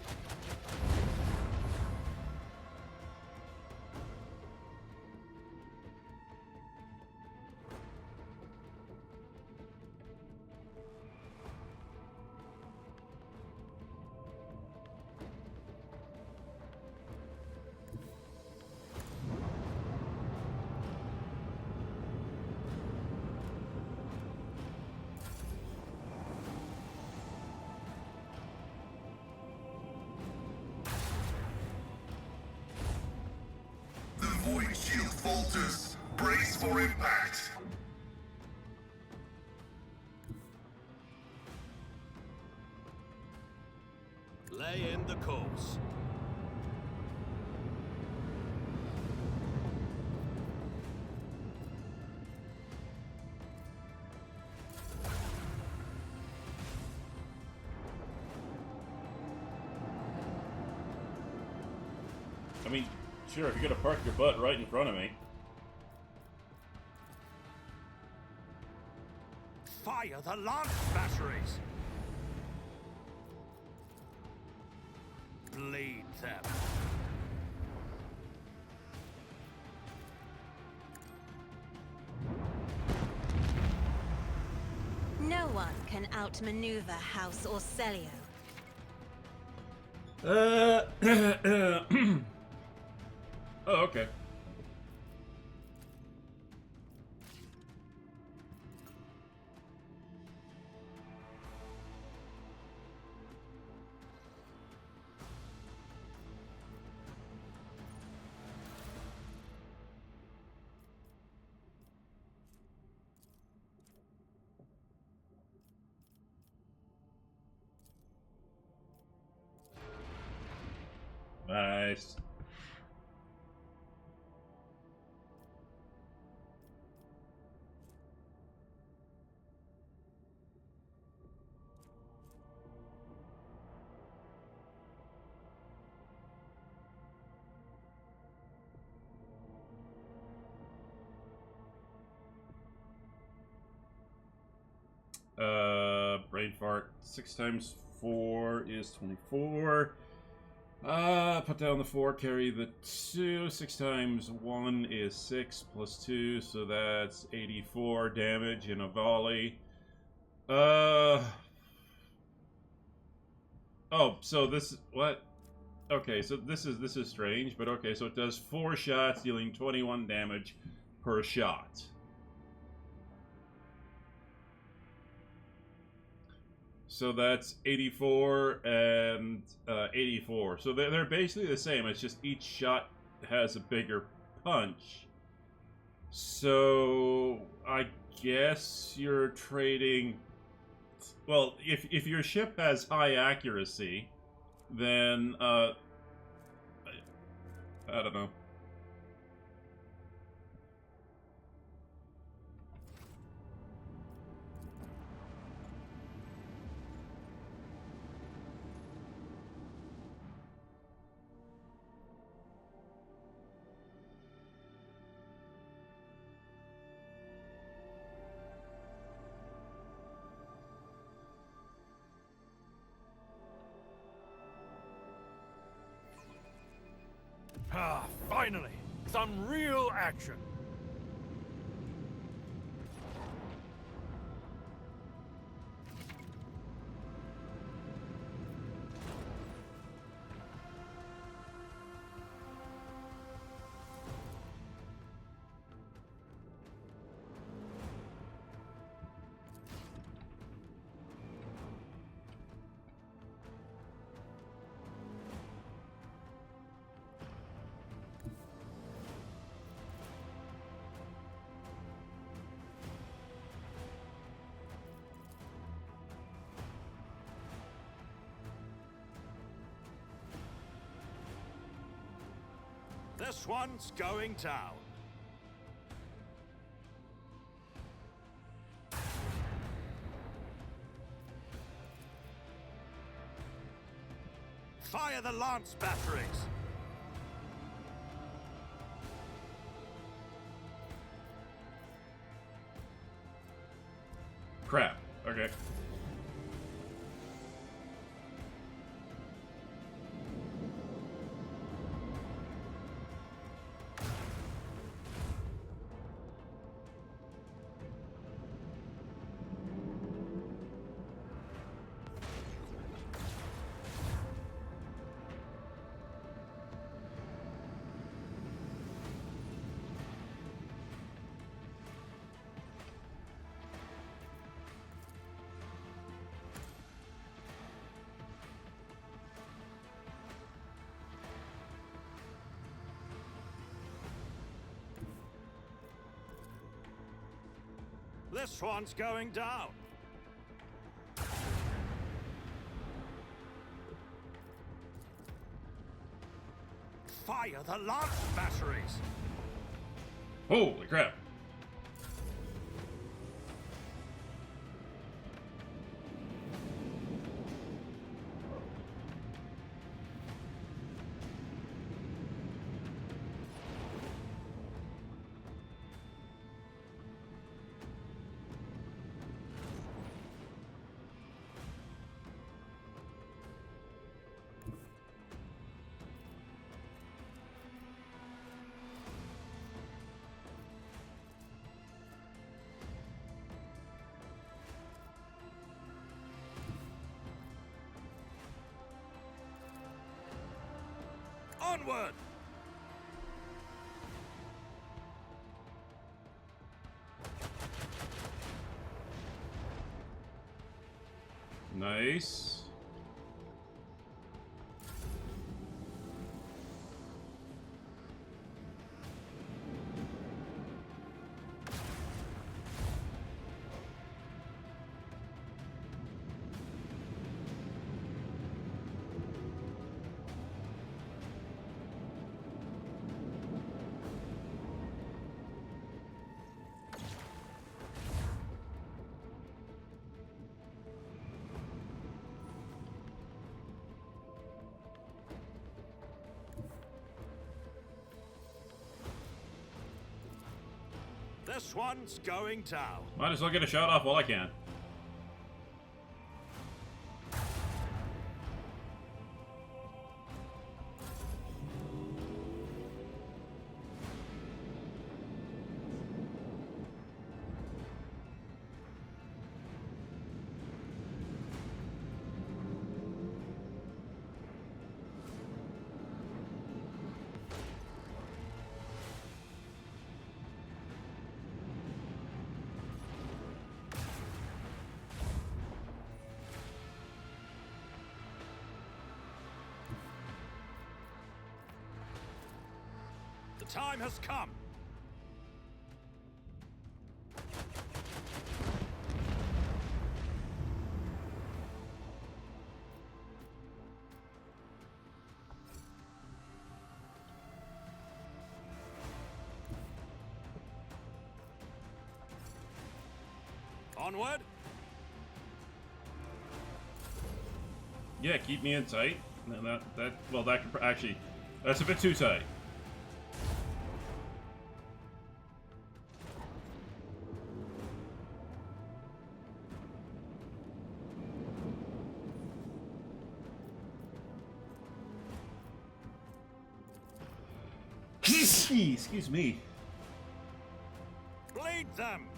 Void shield falters. Brace for impact. Lay in the course. I mean, sure, if you're gonna park your butt right in front of me. Fire the lance batteries! Bleed them. No one can outmaneuver House Orcelio. Oh, okay. Nice. Brain fart. 6 times 4 is 24. Put down the 4, carry the 2. 6 times 1 is 6 plus 2, so that's 84 damage in a volley. Oh, so this, what? Okay, so this is strange, but okay, so it does 4 shots, dealing 21 damage per shot. So that's 84 and 84. So they're basically the same. It's just each shot has a bigger punch. So I guess you're trading... Well, if your ship has high accuracy, then... I don't know. Ah, finally! Some real action! This one's going down. Fire the lance batteries! Crap. Okay. This one's going down. Fire the lance batteries! Holy crap. Onward! Nice. This one's going down. Might as well get a shot off while I can. The time has come. Onward. Yeah, keep me in tight. And well, that could actually, that's a bit too tight. Excuse me. Bleed them.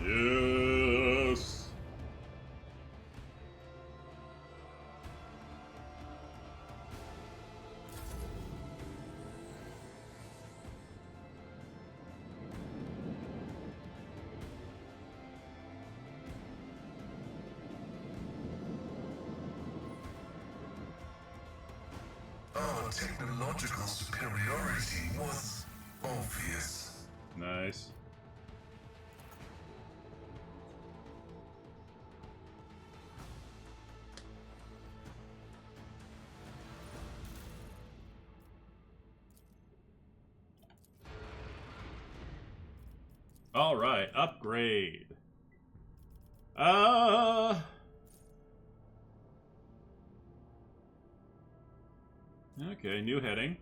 Yes. Our technological superiority was obvious. Nice. All right, upgrade. Okay, new heading.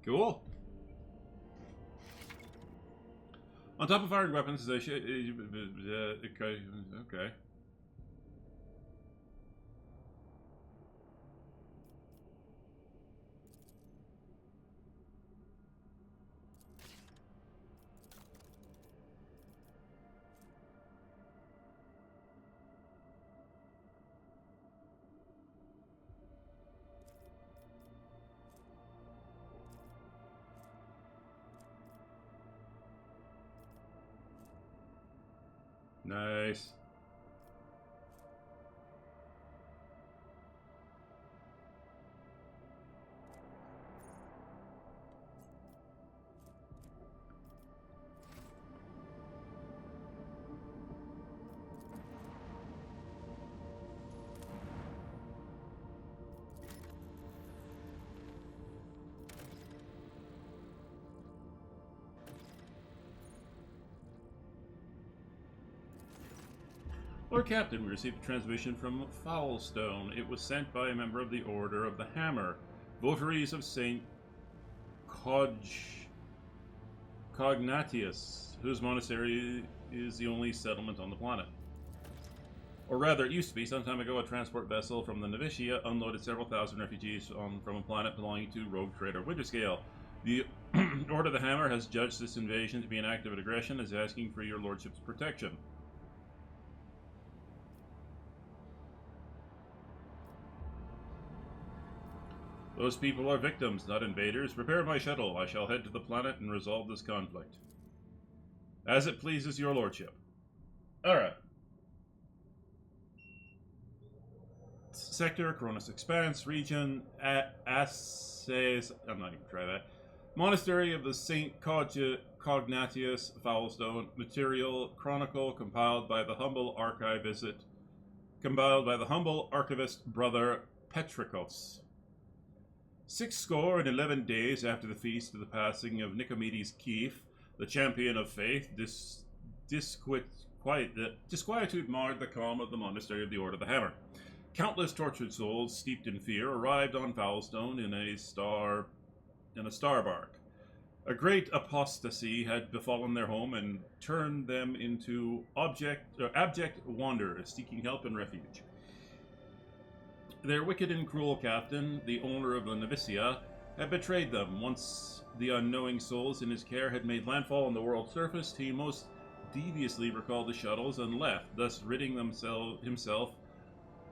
Cool. On top of firing weapons, they should. Okay. Nice. Lord Captain, we received a transmission from Foulstone. It was sent by a member of the Order of the Hammer, votaries of Saint Cognatius, whose monastery is the only settlement on the planet. Or rather, it used to be. Some time ago, a transport vessel from the Novicia unloaded several thousand refugees from a planet belonging to rogue trader Winterscale. The Order of the Hammer has judged this invasion to be an act of aggression and is asking for your lordship's protection. Those people are victims, not invaders. Prepare my shuttle. I shall head to the planet and resolve this conflict. As it pleases your lordship. Alright. Sector, Cronus Expanse, region, Assays... I'm not even gonna try that. Monastery of the Saint Cognatius, Foulstone. Material, Chronicle, compiled by the humble archivist brother Petricos. 60 days after the feast of the passing of Nicomedes Keefe, the champion of faith, disquietude marred the calm of the monastery of the Order of the Hammer. Countless tortured souls, steeped in fear, arrived on Foulstone in a star bark. A great apostasy had befallen their home and turned them into abject wanderers seeking help and refuge. Their wicked and cruel captain, the owner of the Novicia, had betrayed them. Once the unknowing souls in his care had made landfall on the world's surface, he most deviously recalled the shuttles and left, thus ridding himself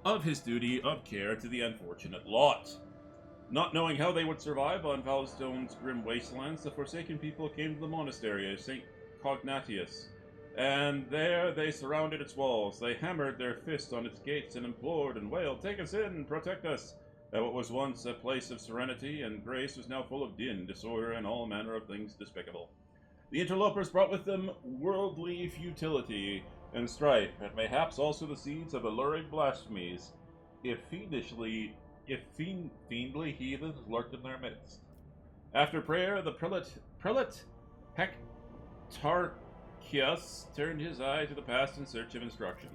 of his duty of care to the unfortunate lot. Not knowing how they would survive on Foulstone's grim wastelands, the Forsaken people came to the monastery of St. Cognatius, and there they surrounded its walls. They hammered their fists on its gates and implored and wailed, "Take us in, protect us!" That what was once a place of serenity and grace was now full of din, disorder, and all manner of things despicable. The interlopers brought with them worldly futility and strife, and mayhaps also the seeds of alluring blasphemies, if fiendly heathens lurked in their midst. After prayer, the prelate Hectarchius turned his eye to the past in search of instruction.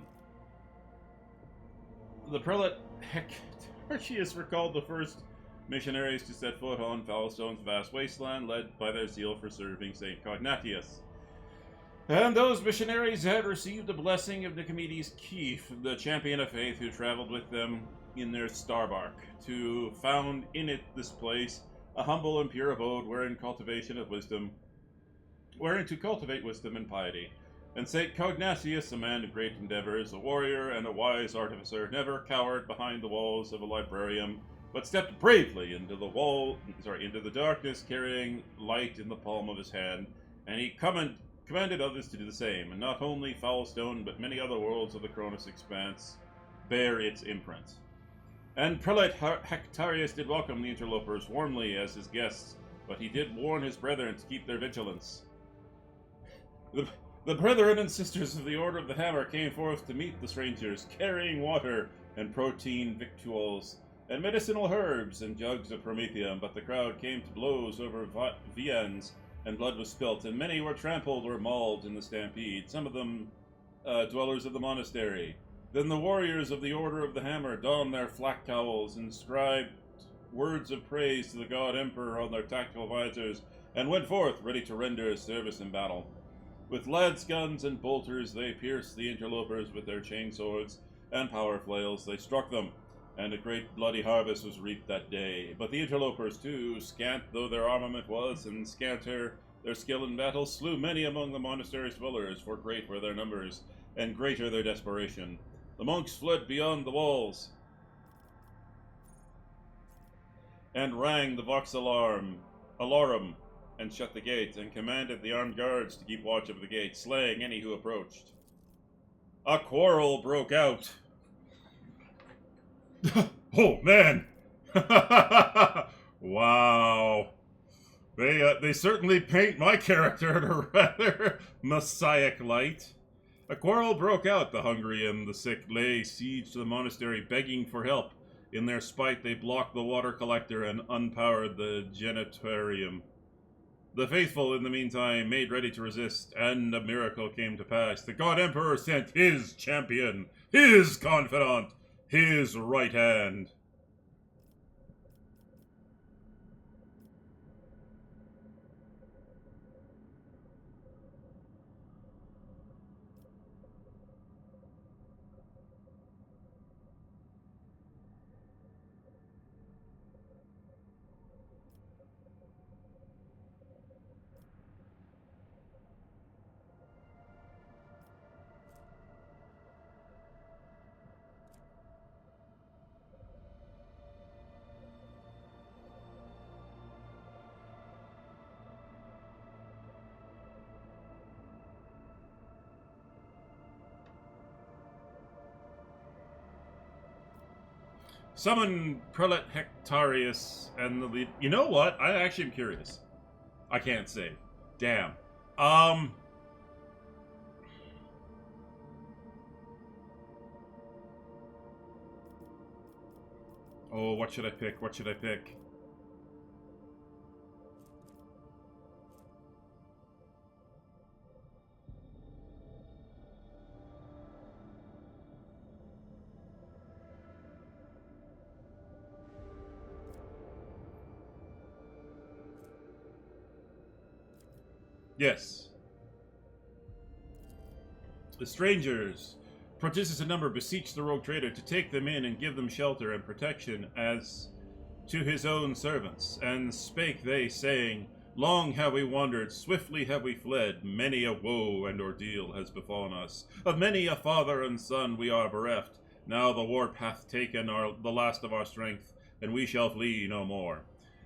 The prelate Hectarchius recalled the first missionaries to set foot on Foulstone's vast wasteland, led by their zeal for serving St. Cognatius. And those missionaries had received the blessing of Nicomedes Keefe, the champion of faith who traveled with them in their starbark, to found in it this place, a humble and pure abode wherein to cultivate wisdom and piety. And St. Cognatius, a man of great endeavors, a warrior and a wise artificer, never cowered behind the walls of a librarium, but stepped bravely into the darkness, carrying light in the palm of his hand, and he commanded others to do the same, and not only Foulstone, but many other worlds of the Cronus Expanse bear its imprint. And Prelate Hectarius did welcome the interlopers warmly as his guests, but he did warn his brethren to keep their vigilance. The brethren and sisters of the Order of the Hammer came forth to meet the strangers, carrying water and protein victuals, and medicinal herbs and jugs of promethium, but the crowd came to blows over viands, and blood was spilt, and many were trampled or mauled in the stampede, some of them dwellers of the monastery. Then the warriors of the Order of the Hammer donned their flak cowls, inscribed words of praise to the God Emperor on their tactical visors, and went forth ready to render service in battle. With lads' guns and bolters they pierced the interlopers with their chain swords and power flails. They struck them, and a great bloody harvest was reaped that day. But the interlopers, too, scant though their armament was, and scanter their skill in battle, slew many among the monastery's dwellers, for great were their numbers, and greater their desperation. The monks fled beyond the walls, and rang the vox alarum, and shut the gates, and commanded the armed guards to keep watch over the gates, slaying any who approached. A quarrel broke out. Oh, man! Wow. They certainly paint my character in a rather messiah-like light. A quarrel broke out. The hungry and the sick lay siege to the monastery, begging for help. In their spite, they blocked the water collector and unpowered the genitarium. The faithful, in the meantime, made ready to resist, and a miracle came to pass. The God Emperor sent his champion, his confidant, his right hand. Summon Prelate Hectarius and the lead. You know what? I actually am curious. I can't say. Damn. Oh, what should I pick? What should I pick? Yes. The strangers, prodigious in number, beseech the rogue trader to take them in and give them shelter and protection as to his own servants. And spake they, saying, Long have we wandered, swiftly have we fled, many a woe and ordeal has befallen us. Of many a father and son we are bereft. Now the warp hath taken the last of our strength, and we shall flee no more.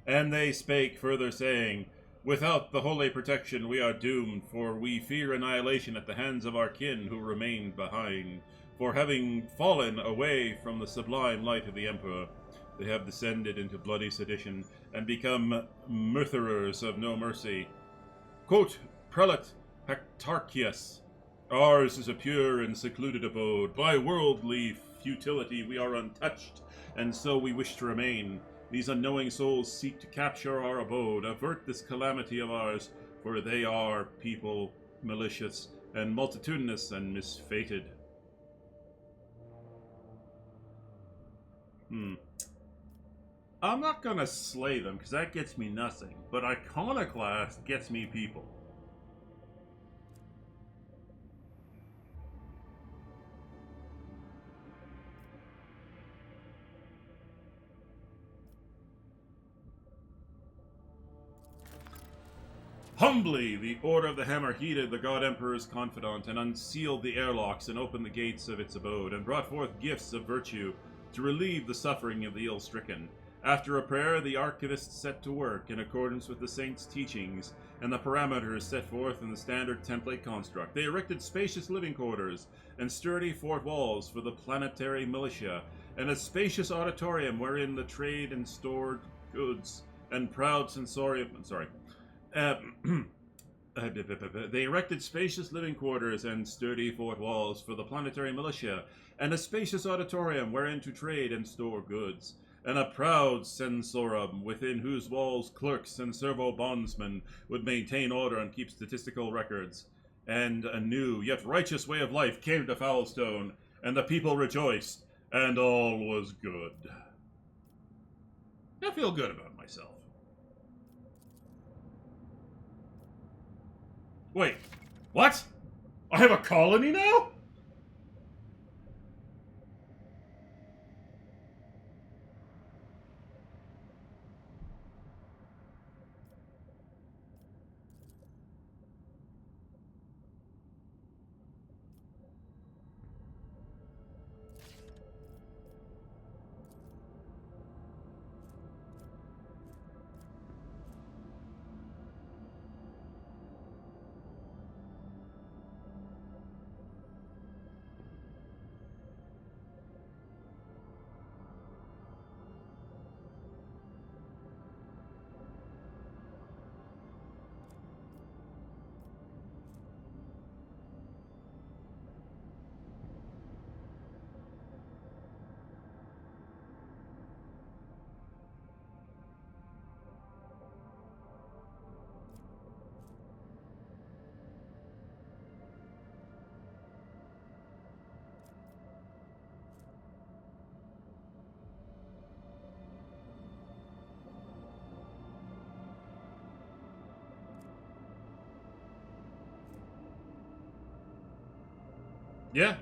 And they spake further, saying, Without the holy protection we are doomed, for we fear annihilation at the hands of our kin who remained behind. For having fallen away from the sublime light of the Emperor, they have descended into bloody sedition, and become murderers of no mercy. Quote, Prelate Hectarchius, ours is a pure and secluded abode. By worldly futility we are untouched, and so we wish to remain. These unknowing souls seek to capture our abode, avert this calamity of ours, for they are people malicious and multitudinous and misfated. I'm not gonna slay them, because that gets me nothing, but Iconoclast gets me people. Humbly, the Order of the Hammer heeded the God Emperor's confidant, and unsealed the airlocks, and opened the gates of its abode, and brought forth gifts of virtue to relieve the suffering of the ill-stricken. After a prayer, the archivists set to work, in accordance with the saints' teachings, and the parameters set forth in the standard template construct. They erected spacious living quarters, and sturdy fort walls for the planetary militia, and a spacious auditorium wherein the trade and stored goods, and proud sensorium... They erected spacious living quarters and sturdy fort walls for the planetary militia, and a spacious auditorium wherein to trade and store goods, and a proud censorum within whose walls clerks and servo bondsmen would maintain order and keep statistical records. And a new yet righteous way of life came to Foulstone, and the people rejoiced, and all was good. I feel good about myself. Wait, what? I have a colony now? Yeah.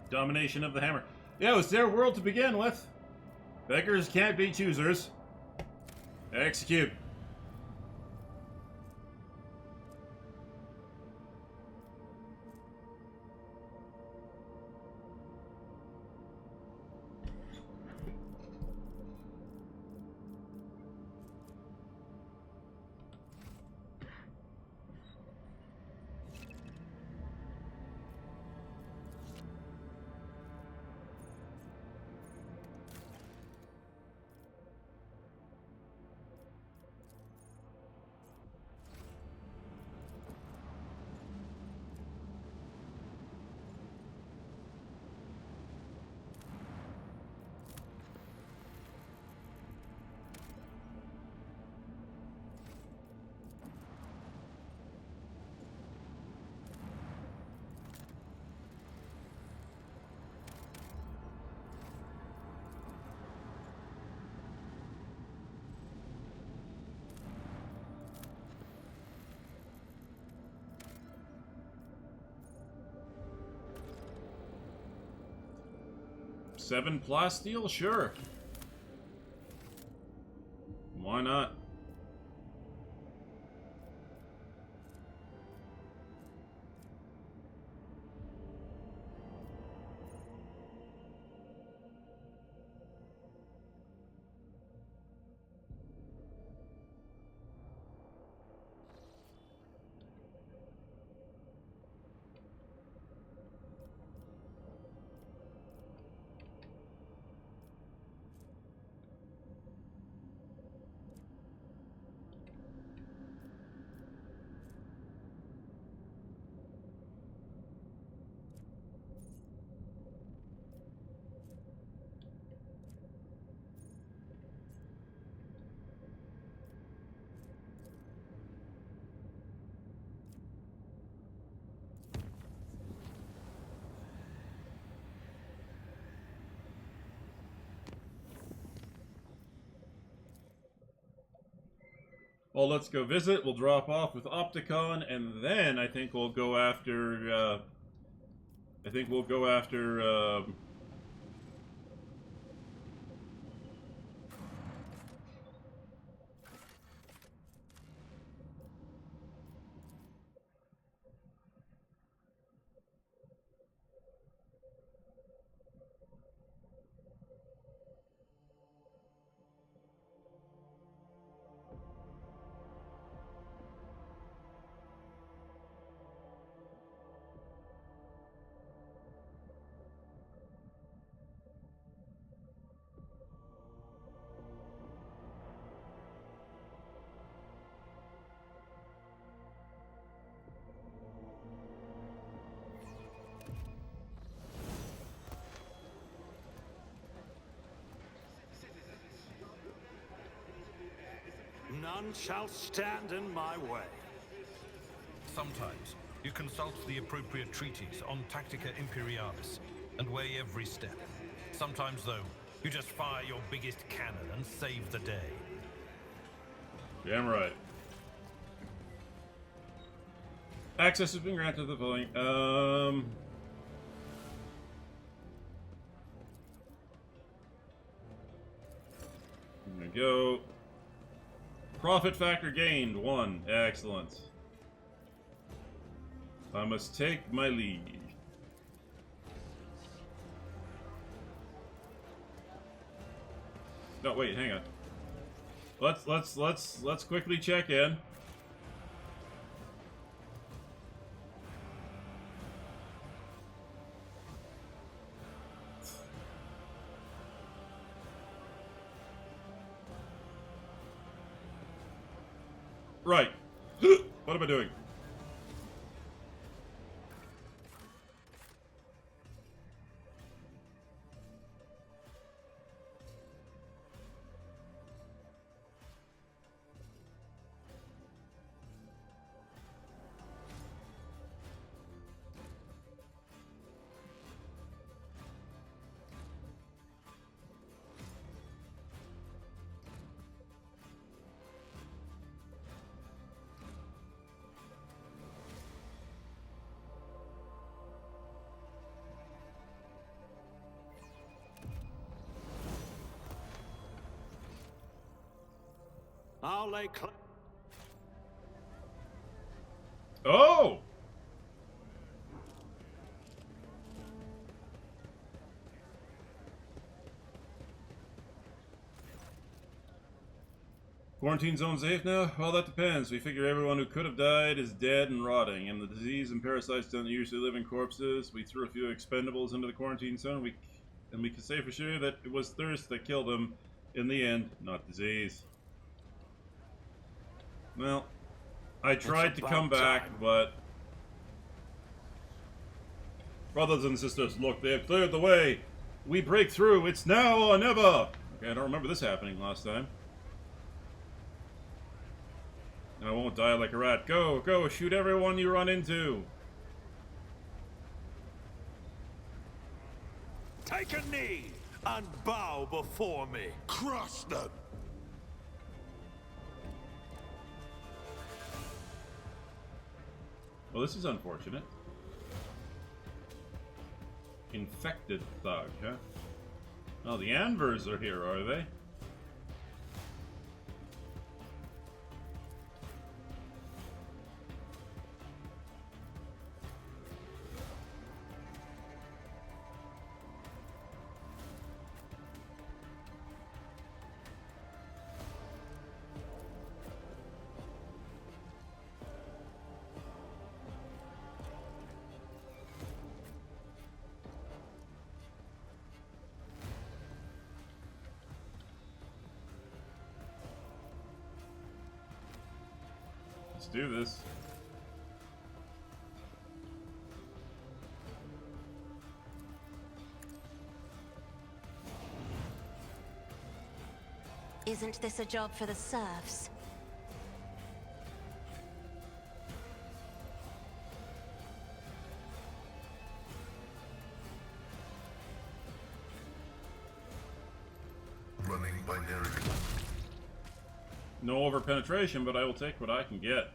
Domination of the hammer. Yeah, it was their world to begin with. Beggars can't be choosers. Execute. Seven plasteel? Sure. Why not? Well, let's go visit. We'll drop off with Opticon, and then I think we'll go after. I think we'll go after. None shall stand in my way. Sometimes you consult the appropriate treaties on Tactica Imperialis and weigh every step. Sometimes, though, you just fire your biggest cannon and save the day. Damn right. Access has been granted to the following. There we go. Profit factor gained 1. Excellent. I must take my leave. No, wait, hang on. Let's quickly check in. Right. What am I doing? I'll lay Oh! Quarantine zone safe now? Well, that depends. We figure everyone who could have died is dead and rotting, and the disease and parasites don't usually live in corpses. We threw a few expendables into the quarantine zone, and we can say for sure that it was thirst that killed them in the end, not disease. Well, I tried to come back, but... Brothers and sisters, look, they have cleared the way. We break through. It's now or never. Okay, I don't remember this happening last time. I won't die like a rat. Go, go, shoot everyone you run into. take a knee and bow before me. Crush them! Well, this is unfortunate. Infected thug, huh? Oh, the Anvers are here, are they? Let's do this. Isn't this a job for the serfs? Running binary. No over-penetration, but I will take what I can get.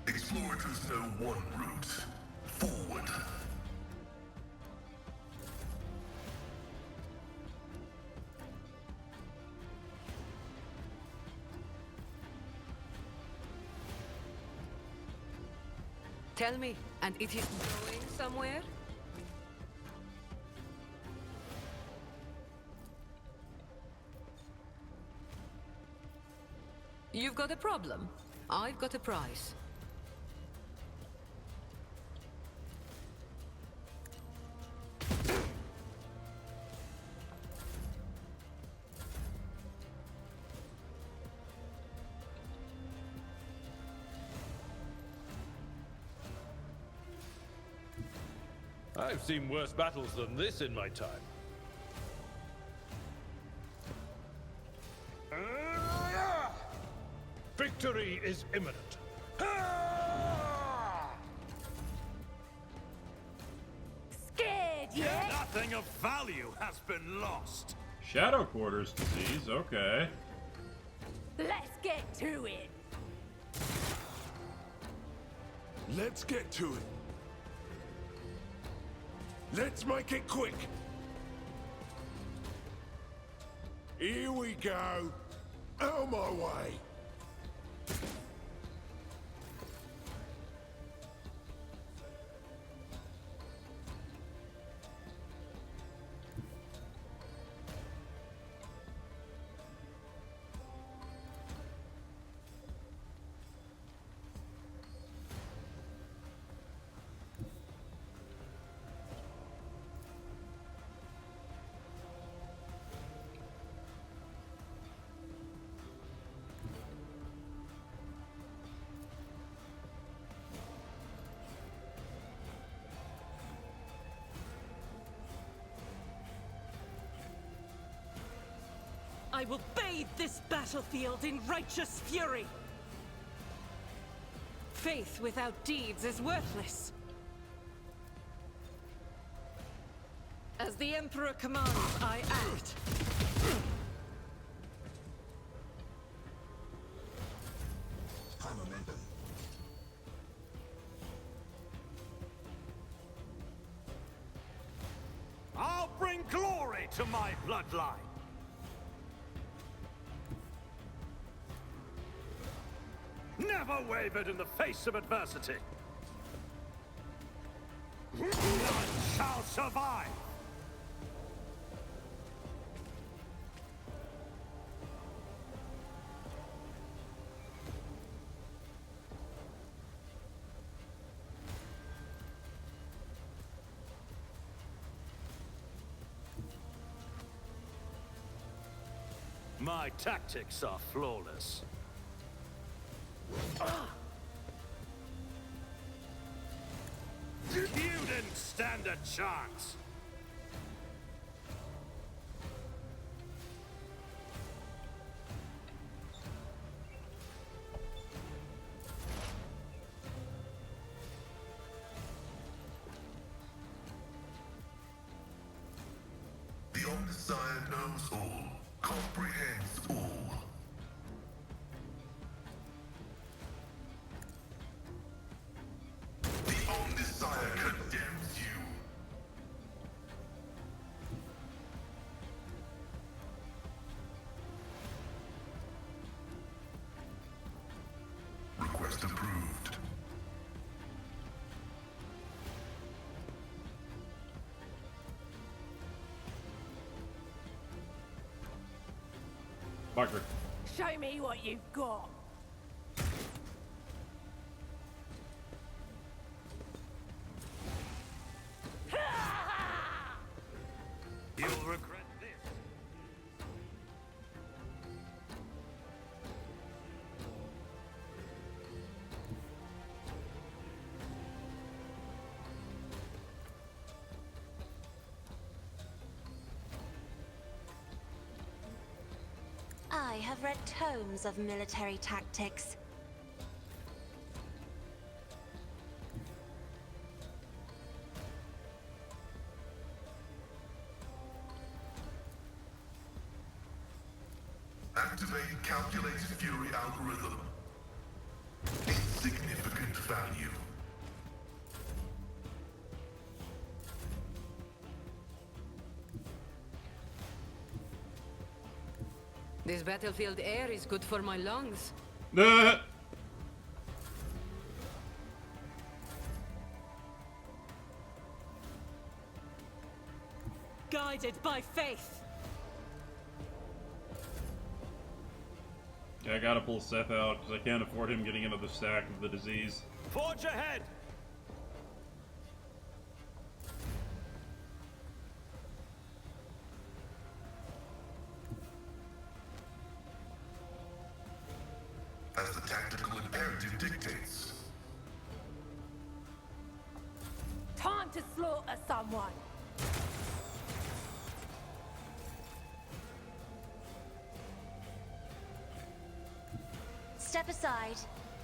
Explorators know one route. Forward. Tell me, and it is going somewhere? You've got a problem. I've got a prize. I've seen worse battles than this in my time. Victory is imminent. Scared, yeah? Nothing of value has been lost. Shadow Quarters disease, okay. Let's get to it. Let's get to it. Let's make it quick. Here we go. Out my way. I will bathe this battlefield in righteous fury. Faith without deeds is worthless. As the Emperor commands, I act. High momentum. to my bloodline. Never wavered in the face of adversity. None shall survive. My tactics are flawless. You didn't stand a chance. The Omniscient knows all, comprehends all. The Omniscient condemns you. Request approved. Barker. Show me what you've got. You'll regret this. I have read tomes of military tactics. Activate calculated fury algorithm. Insignificant value. This battlefield air is good for my lungs. Guided by faith. Yeah, I gotta pull Seth out, because I can't afford him getting into the stack of the disease. Forge ahead! As the tactical imperative dictates. Time to slaughter someone. Step aside.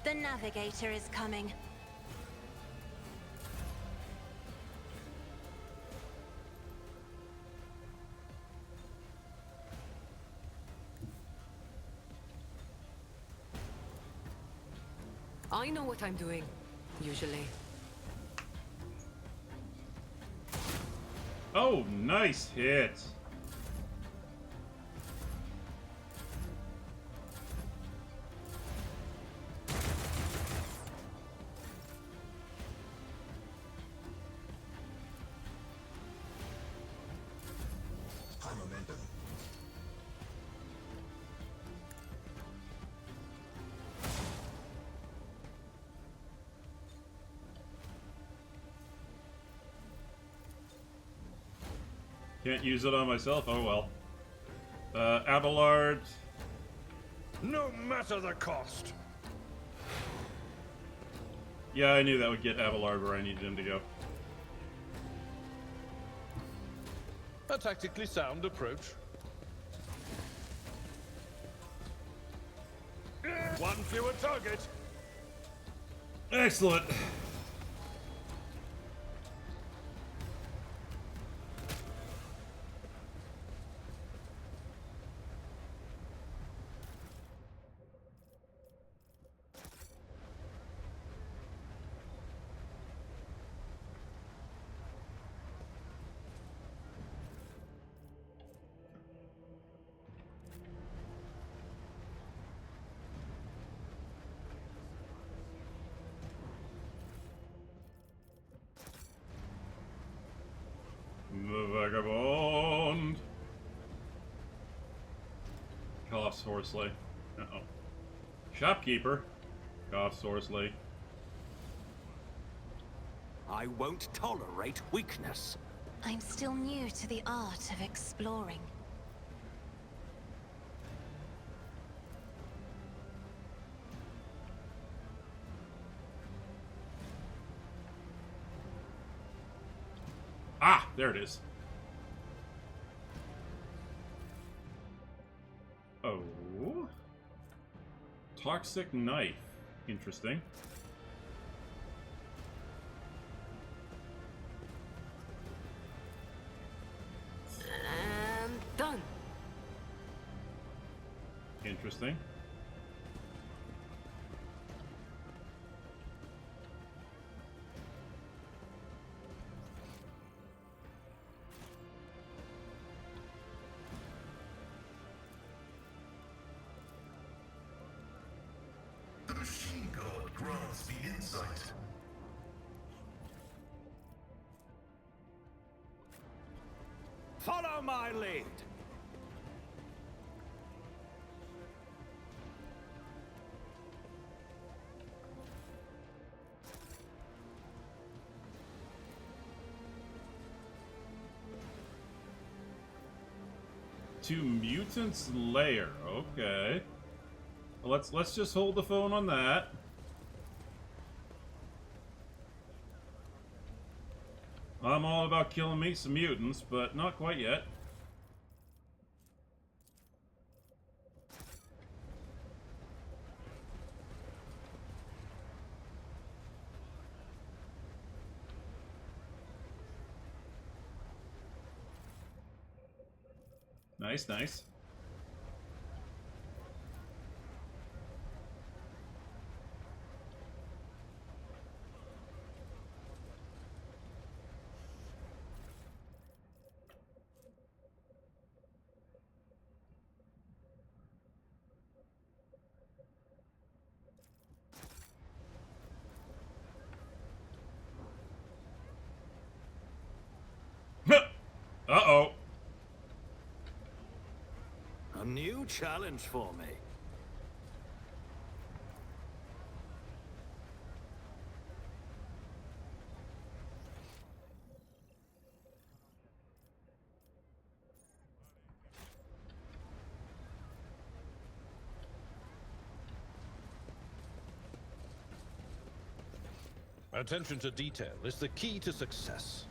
The navigator is coming. I know what I'm doing, usually. Oh, nice hit. High momentum. Can't use it on myself. Oh well. Abelard. No matter the cost. Yeah, I knew that would get Abelard where I needed him to go. A tactically sound approach. One fewer target. Excellent. vagabond. Coughs hoarsely. Uh-oh. Shopkeeper. Coughs hoarsely. I won't tolerate weakness. I'm still new to the art of exploring. Ah, there it is. Oh. Toxic knife. Interesting. And done. Interesting. The machine god grants the insight. Follow my lead. To Mutant's Lair. Okay. Well, let's just hold the phone on that. I'm all about killing me some mutants, but not quite yet. Nice, nice. Uh-oh. A new challenge for me. Attention to detail is the key to success.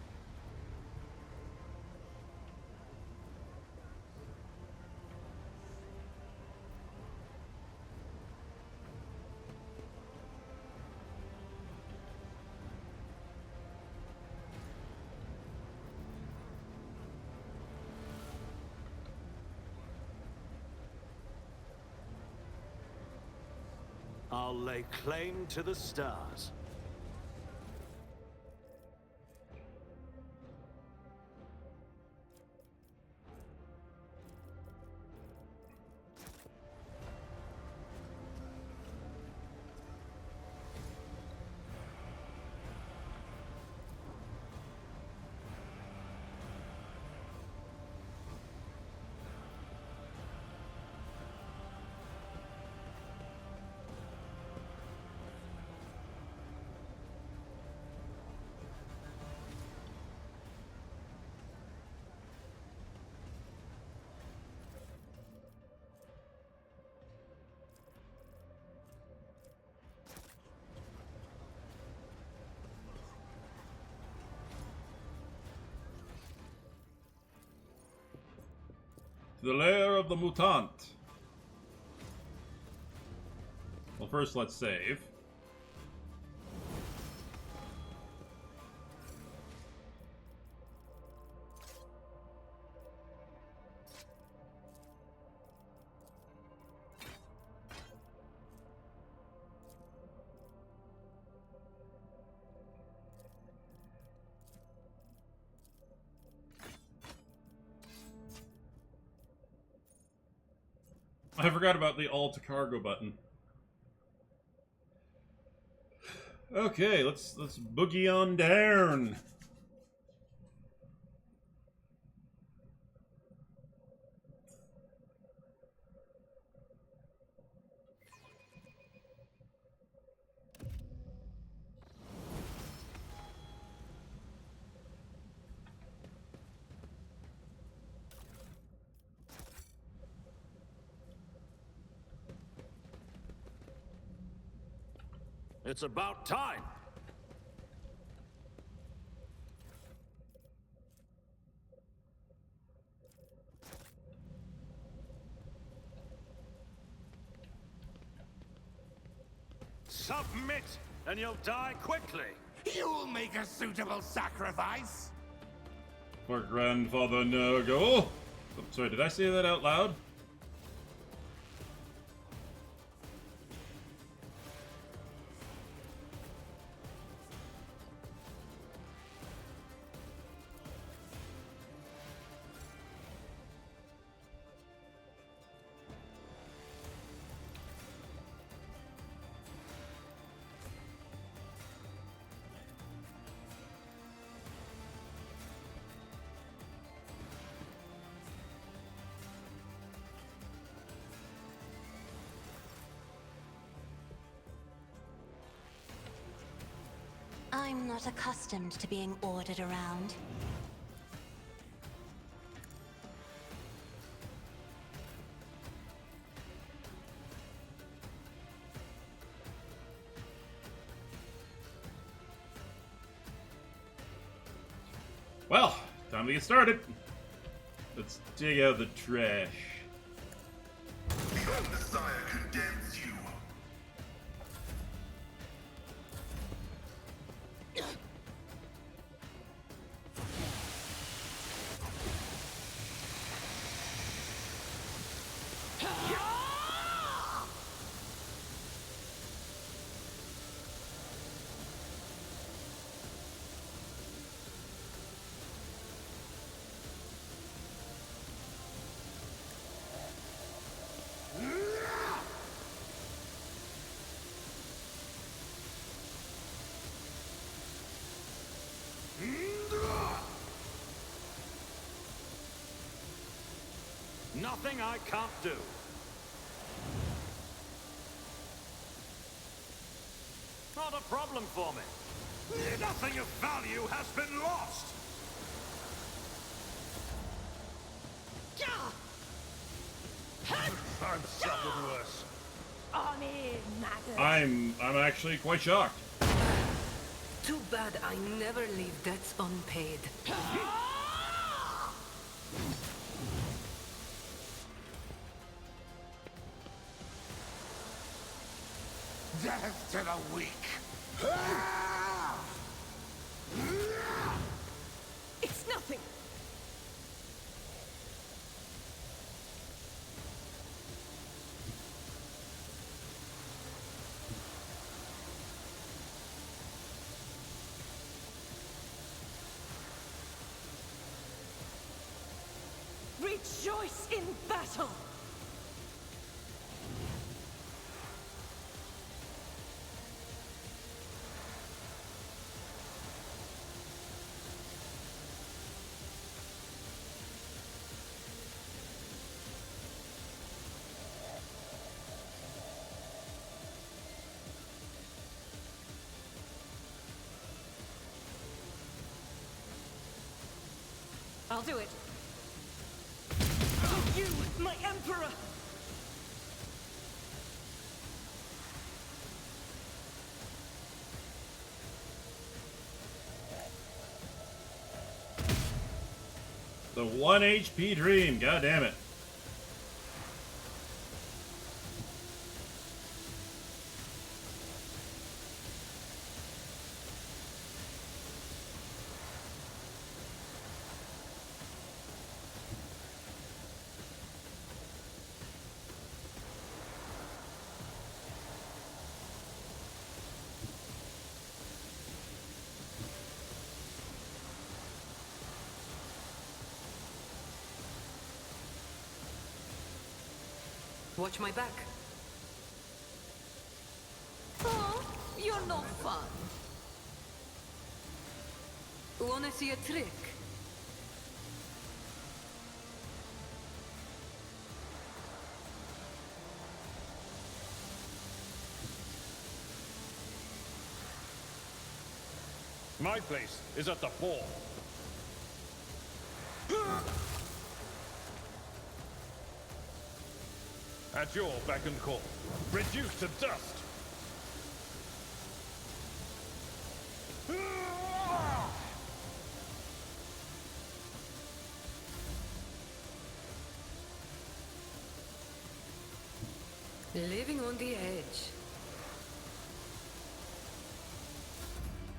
I'll lay claim to the stars. The lair of the mutant. Well, first let's save. I forgot about the all to cargo button. Okay, let's boogie on down. It's about time. Submit, and you'll die quickly. You'll make a suitable sacrifice. For Grandfather Nurgle. Oh, sorry, did I say that out loud? I'm not accustomed to being ordered around. Well, time to get started. Let's dig out the trash. The Messiah condemns you. Nothing I can't do. Not a problem for me. Nothing of value has been lost. I've suffered worse. I'm actually quite shocked. Too bad I never leave debts unpaid. Death to the weak. It's nothing. Rejoice in battle! I'll do it. To you, my Emperor! The 1 HP dream, god damn it. Watch my back. Oh, you're no fun. Wanna see a trick? My place is at the fore. At your beck and call. Reduced to dust. Living on the edge.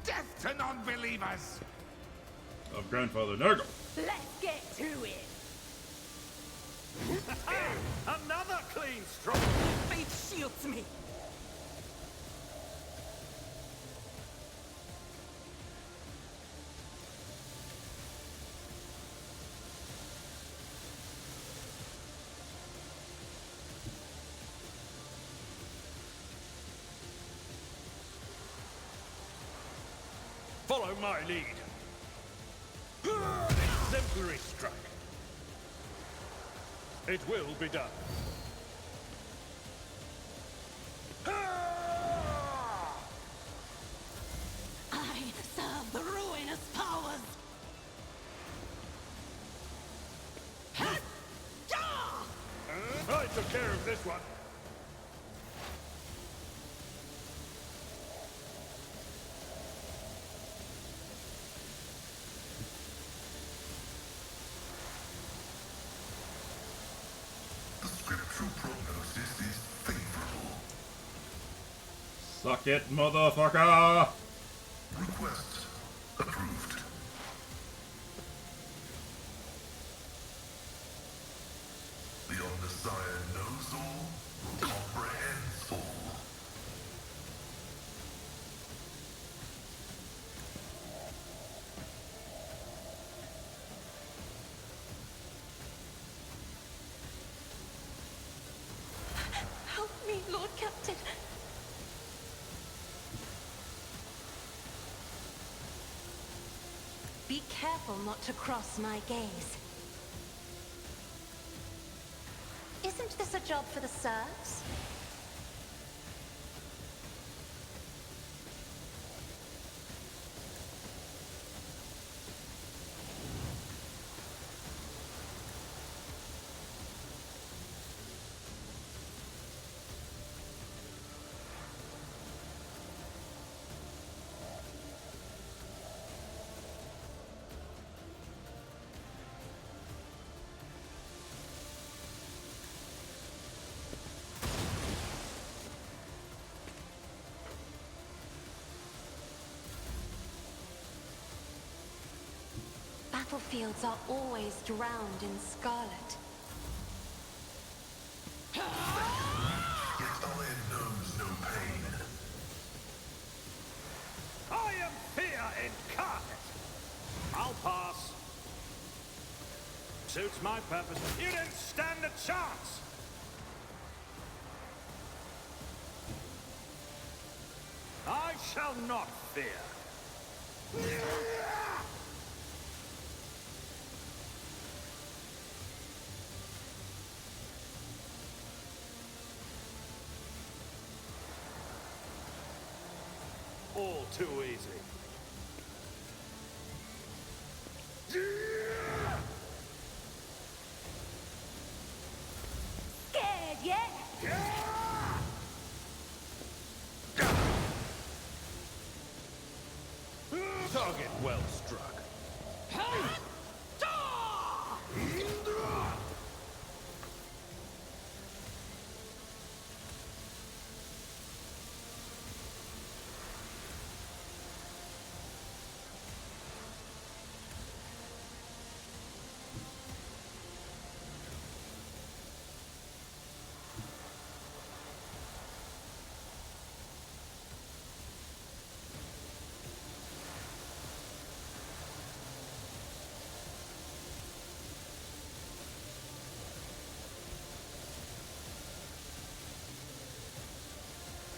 Death to non-believers! Of Grandfather Nurgle. Let's get to it! Another clean stroke! Fate shields me! Follow my lead. Exemplary strike. It will be done. I serve the ruinous powers! I took care of this one. The scriptural prognosis is favorable. Suck it, motherfucker! Request approved. The Omnissiah knows all, comprehends all. Help me, Lord Captain. Be careful not to cross my gaze. Isn't this a job for the serfs? Battlefields are always drowned in scarlet. Yet iron knows no pain. I am fear incarnate! I'll pass. Suits my purpose. You didn't stand a chance! I shall not fear. All too easy. Scared, yeah? Target well struck.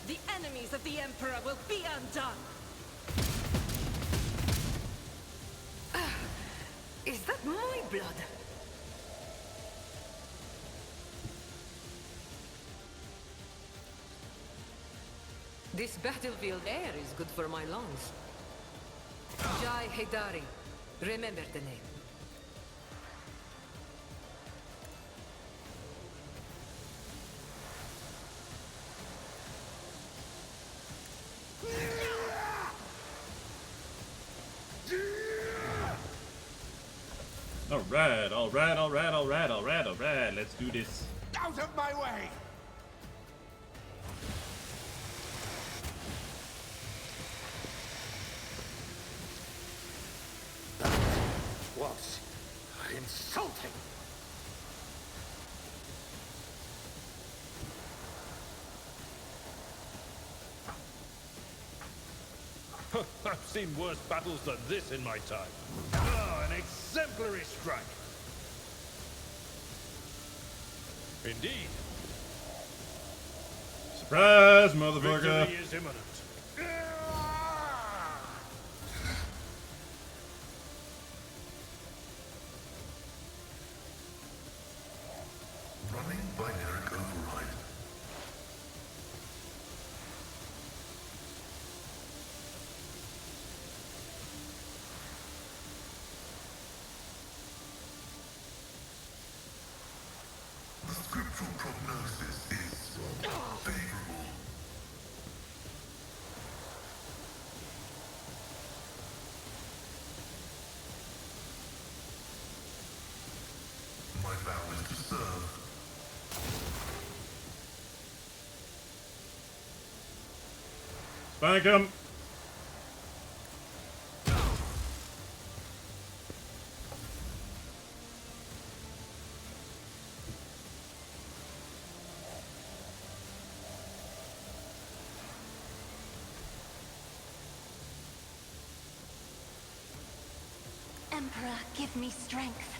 The enemies of the Emperor will be undone! Is that my blood? This battlefield air is good for my lungs. Jai Hedari. Remember the name. Alright, alright, alright, alright, alright, alright. Let's do this. Out of my way! force. Insulting. I've seen worse battles than this in my time. Ah, an exemplary strike. Indeed. Surprise, motherfucker! Victory is imminent. Running binary override. The scriptural prognosis is favorable. My vow is to serve. Spank him! Emperor, give me strength.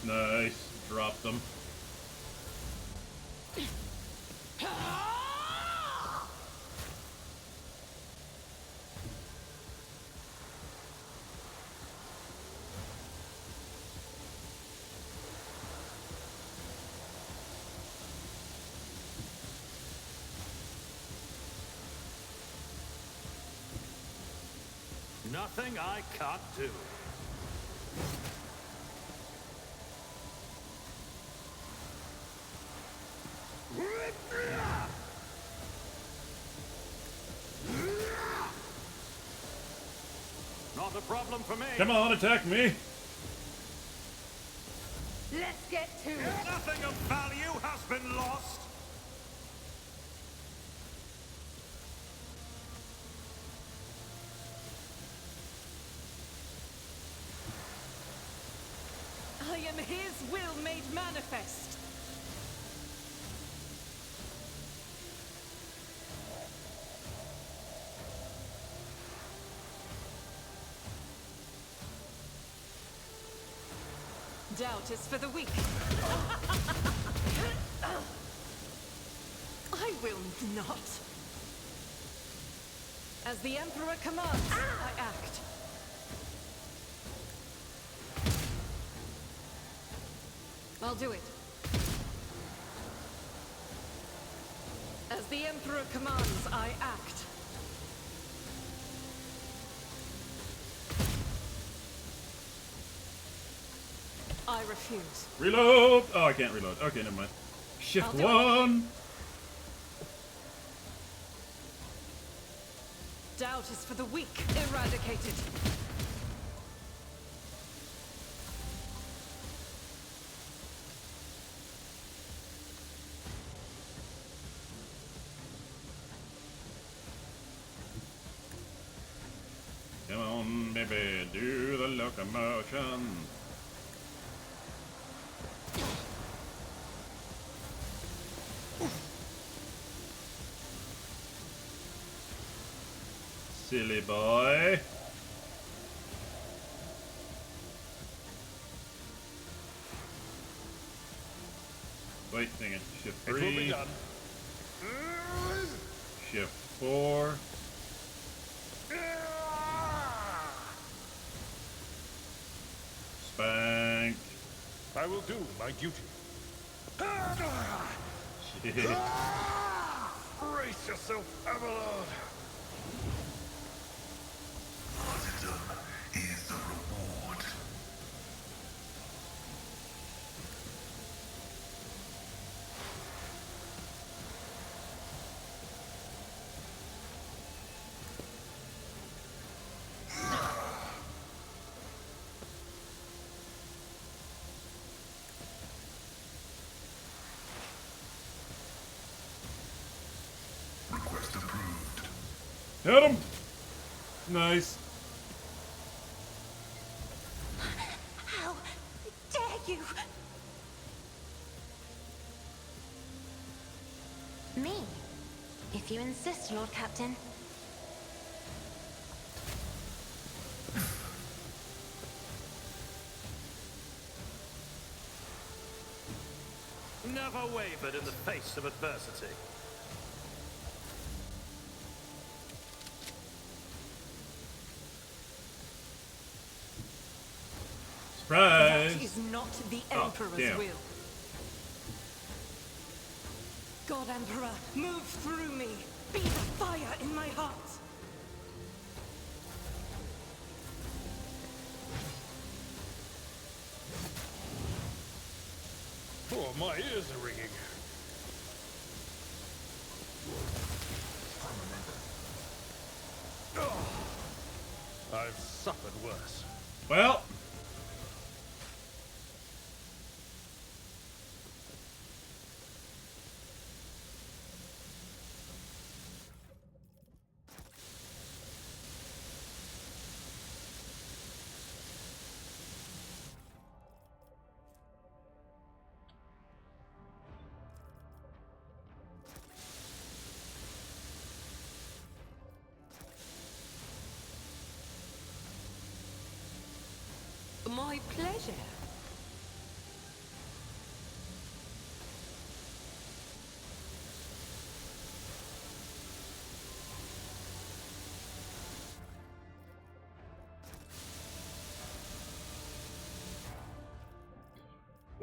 Nice. Drop them. Nothing I can't do. Not a problem for me. Come on, attack me! Let's get to it. Nothing of value has been lost. I am his will made manifest. Doubt is for the weak. I will not. As the Emperor commands, I act. I'll do it. As the Emperor commands, I act. I refuse. Reload! Oh, I can't reload. Okay, never mind. Shift I'll do it. 1! Doubt is for the weak. Eradicated. Come on, baby, do the locomotion. Silly boy. Wait, hang on. Shift It will be 3. done. Shift 4. Spank. I will do my duty. Shit. Brace yourself, Avalon. Martyrdom is the reward. Hit him! Nice. How dare you? Me? If you insist, Lord Captain. Never wavered in the face of adversity. Surprise! That is not the Oh, Emperor's damn. will. God Emperor, move through me. Be the fire in my heart. Oh, my ears are ringing. Oh, I've suffered worse. Well. My pleasure.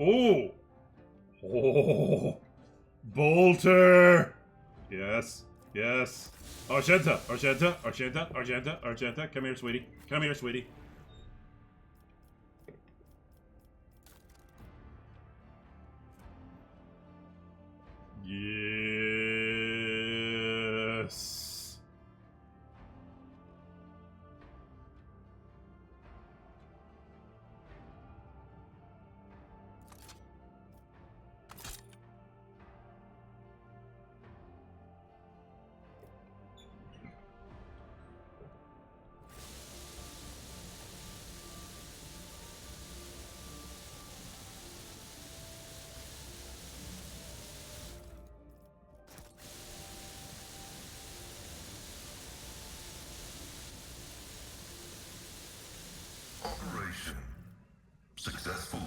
Oh. Oh. Bolter. Yes. Yes. Argenta. Argenta. Argenta. Argenta. Argenta. Come here, sweetie. Come here, sweetie. Yes. Operation successful.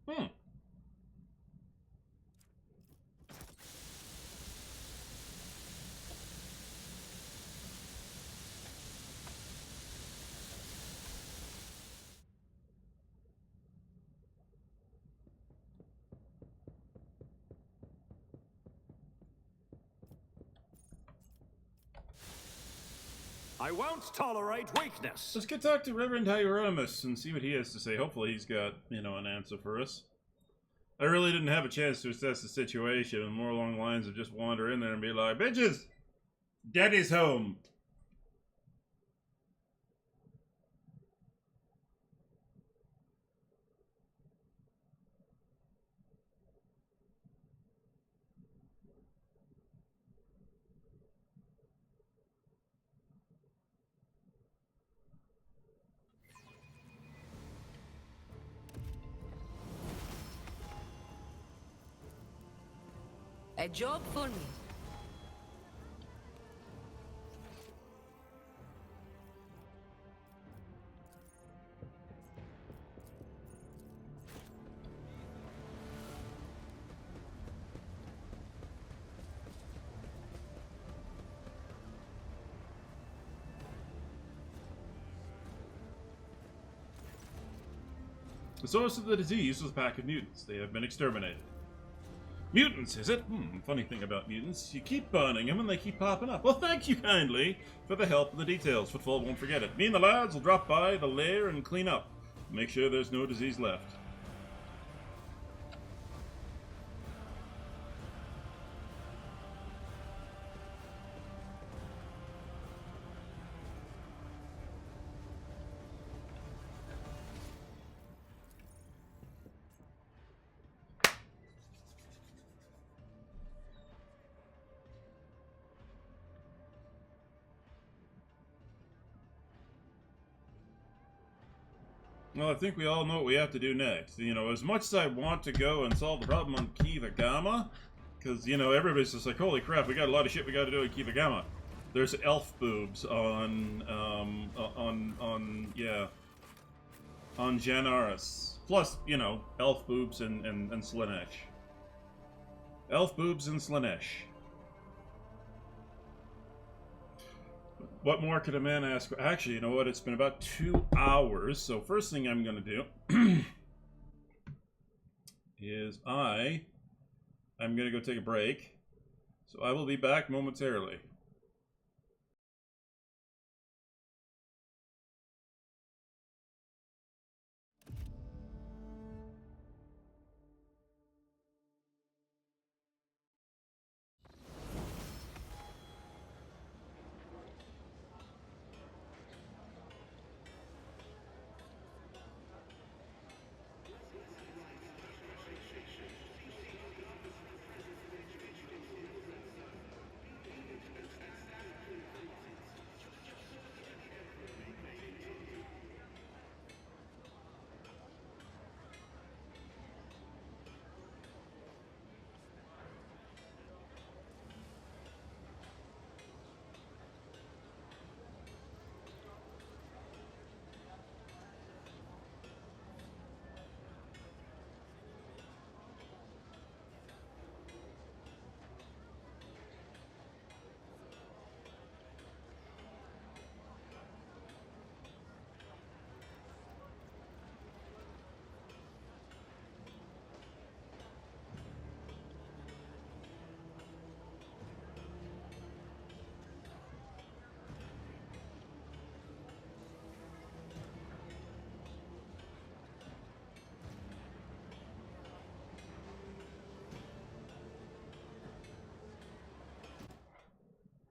Hmm. I won't tolerate weakness. Let's go talk to Reverend Hieronymus and see what he has to say. Hopefully he's got, an answer for us. I really didn't have a chance to assess the situation, and more along the lines of just wander in there and be like, bitches, Daddy's home. A job for me. The source of the disease was a pack of mutants. They have been exterminated. Mutants, is it? Funny thing about mutants, you keep burning them and they keep popping up. Well, thank you kindly for the help and the details. Footfall won't forget it. Me and the lads will drop by the lair and clean up. Make sure there's no disease left. Well, I think we all know what we have to do next. You know, as much as I want to go and solve the problem on Kiva Gamma, because, you know, everybody's just like, holy crap, we got a lot of shit we got to do in Kiva Gamma. There's elf boobs on Janaris. Plus, you know, elf boobs and Slaanesh. Elf boobs and Slaanesh. What more could a man ask? Actually, you know what? It's been about 2 hours, so first thing I'm going to do is I'm going to go take a break. So I will be back momentarily.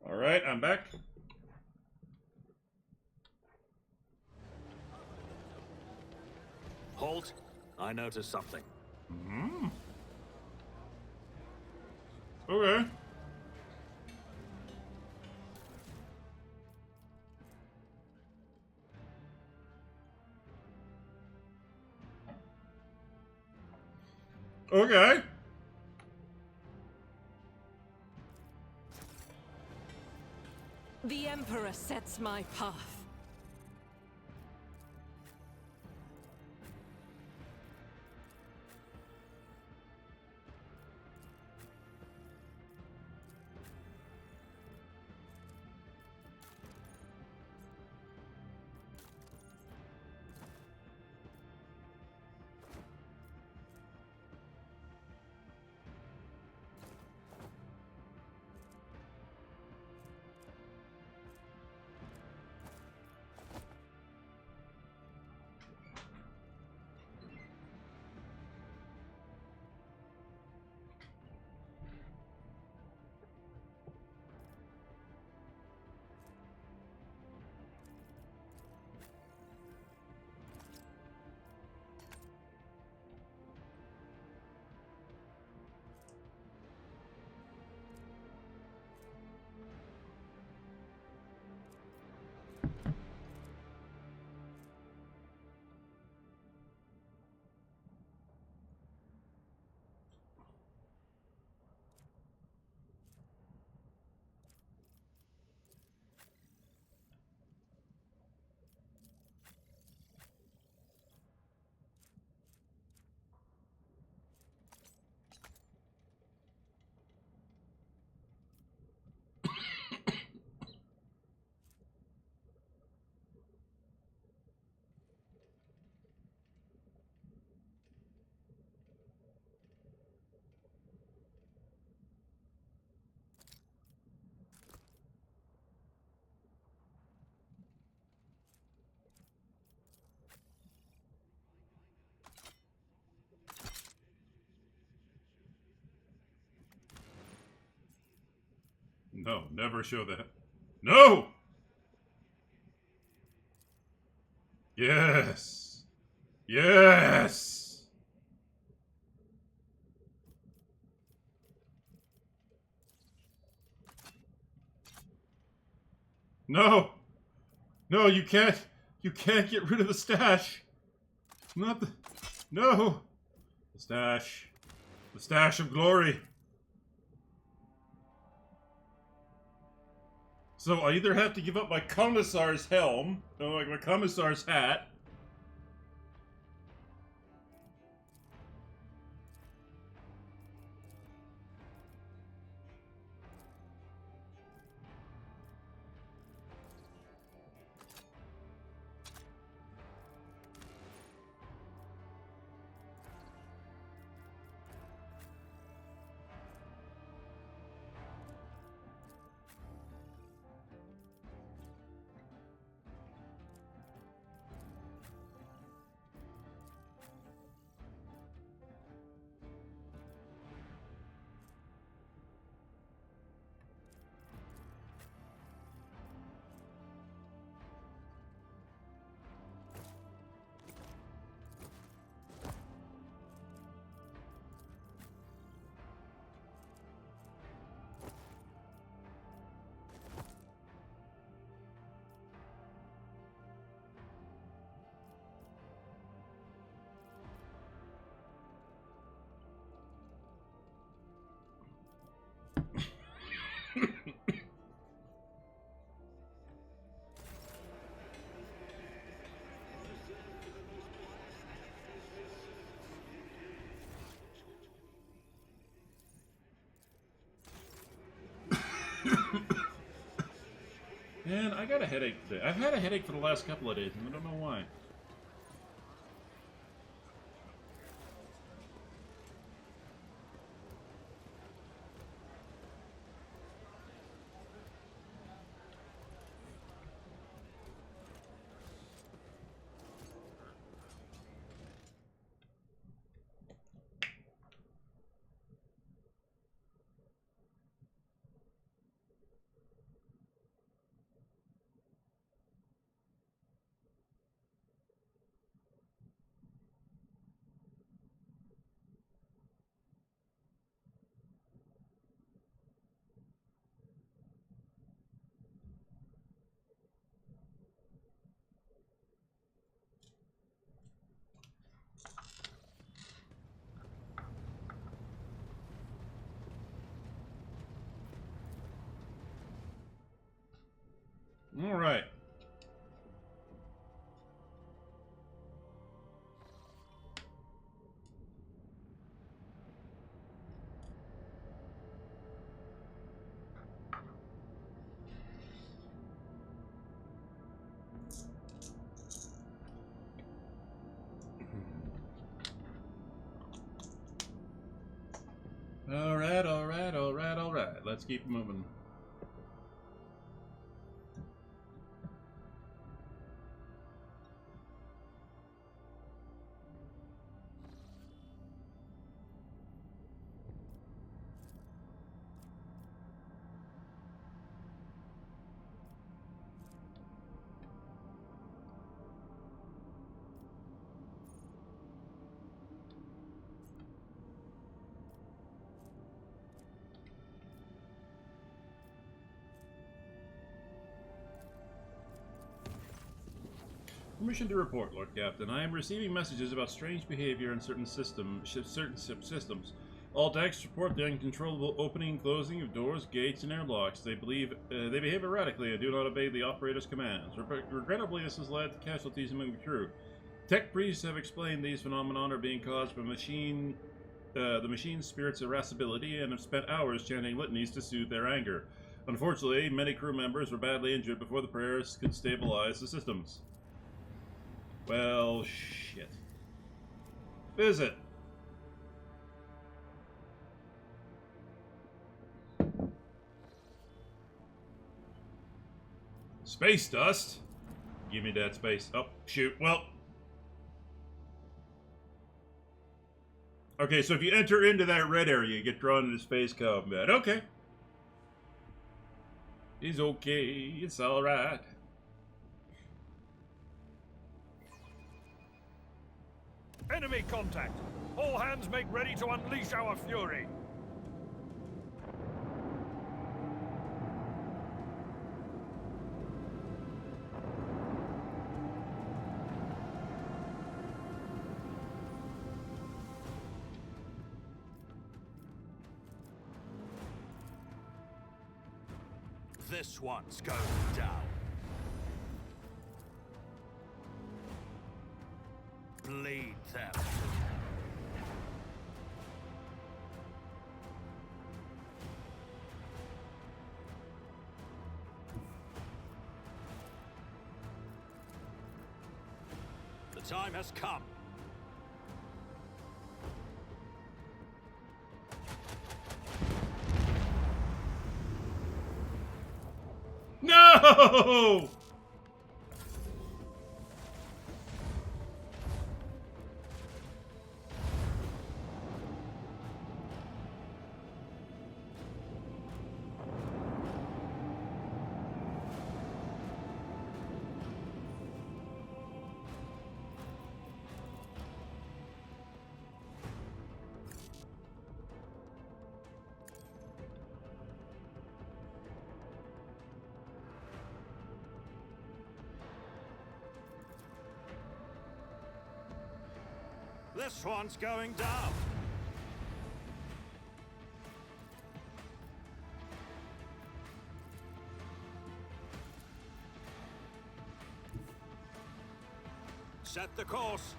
All right, I'm back. Halt. I noticed something. Mm-hmm. Okay. Okay. The Emperor sets my path. No, never show that. No! Yes! Yes! No! No, you can't get rid of the stash! Not the... No! The stash. The stash of glory. So I either have to give up my commissar's helm, or like my commissar's hat. Man, I got a headache today. I've had a headache for the last couple of days, and I don't know why. All right. All right, all right, all right, all right. Let's keep moving. Permission to report, Lord Captain. I am receiving messages about strange behavior in certain systems. All decks report the uncontrollable opening and closing of doors, gates, and airlocks. They behave erratically and do not obey the operator's commands. Regrettably, this has led to casualties among the crew. Tech priests have explained these phenomena are being caused by the machine's spirit's irascibility and have spent hours chanting litanies to soothe their anger. Unfortunately, many crew members were badly injured before the prayers could stabilize the systems. Well, shit. Visit. Space dust? Give me that space. Oh, shoot. Well. Okay, so if you enter into that red area, you get drawn into space combat. Okay. It's okay. It's alright. Enemy contact! All hands make ready to unleash our fury! This one's going down. Bleed them. The time has come. No! This one's going down. Set the course.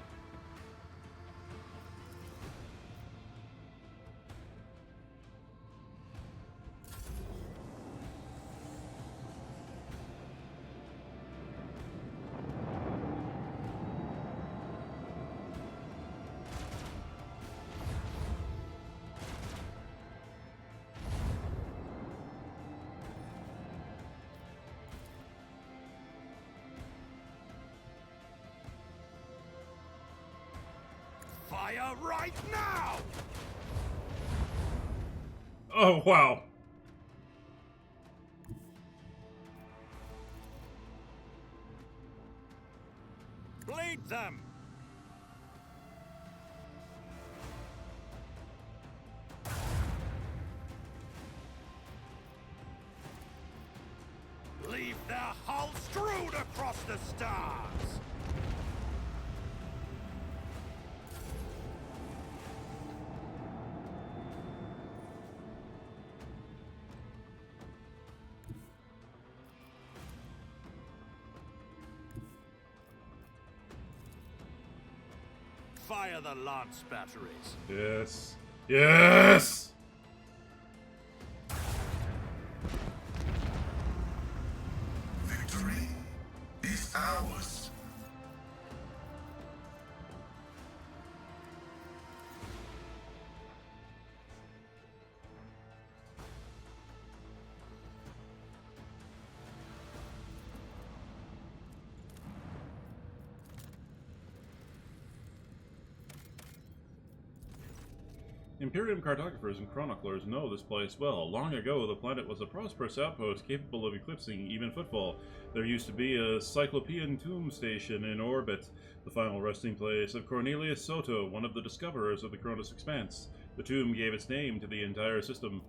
Fire right now! Oh, wow. Bleed them! Leave their hull strewed across the stars! Fire the lance batteries. Yes. Yes! Victory is ours. Imperium cartographers and chroniclers know this place well. Long ago, the planet was a prosperous outpost capable of eclipsing even footfall. There used to be a Cyclopean tomb station in orbit, the final resting place of Cornelius Soto, one of the discoverers of the Cronus Expanse. The tomb gave its name to the entire system.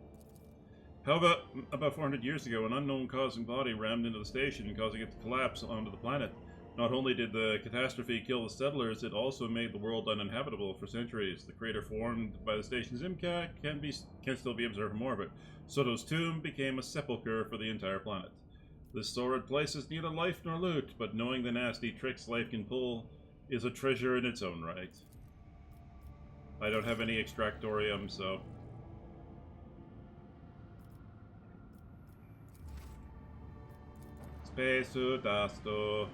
However, about 400 years ago, an unknown cosmic body rammed into the station, causing it to collapse onto the planet. Not only did the catastrophe kill the settlers, it also made the world uninhabitable for centuries. The crater formed by the station's impact can still be observed from orbit. Soto's tomb became a sepulchre for the entire planet. This sordid place is neither life nor loot, but knowing the nasty tricks life can pull is a treasure in its own right. I don't have any extractorium, so... Spesso tasto.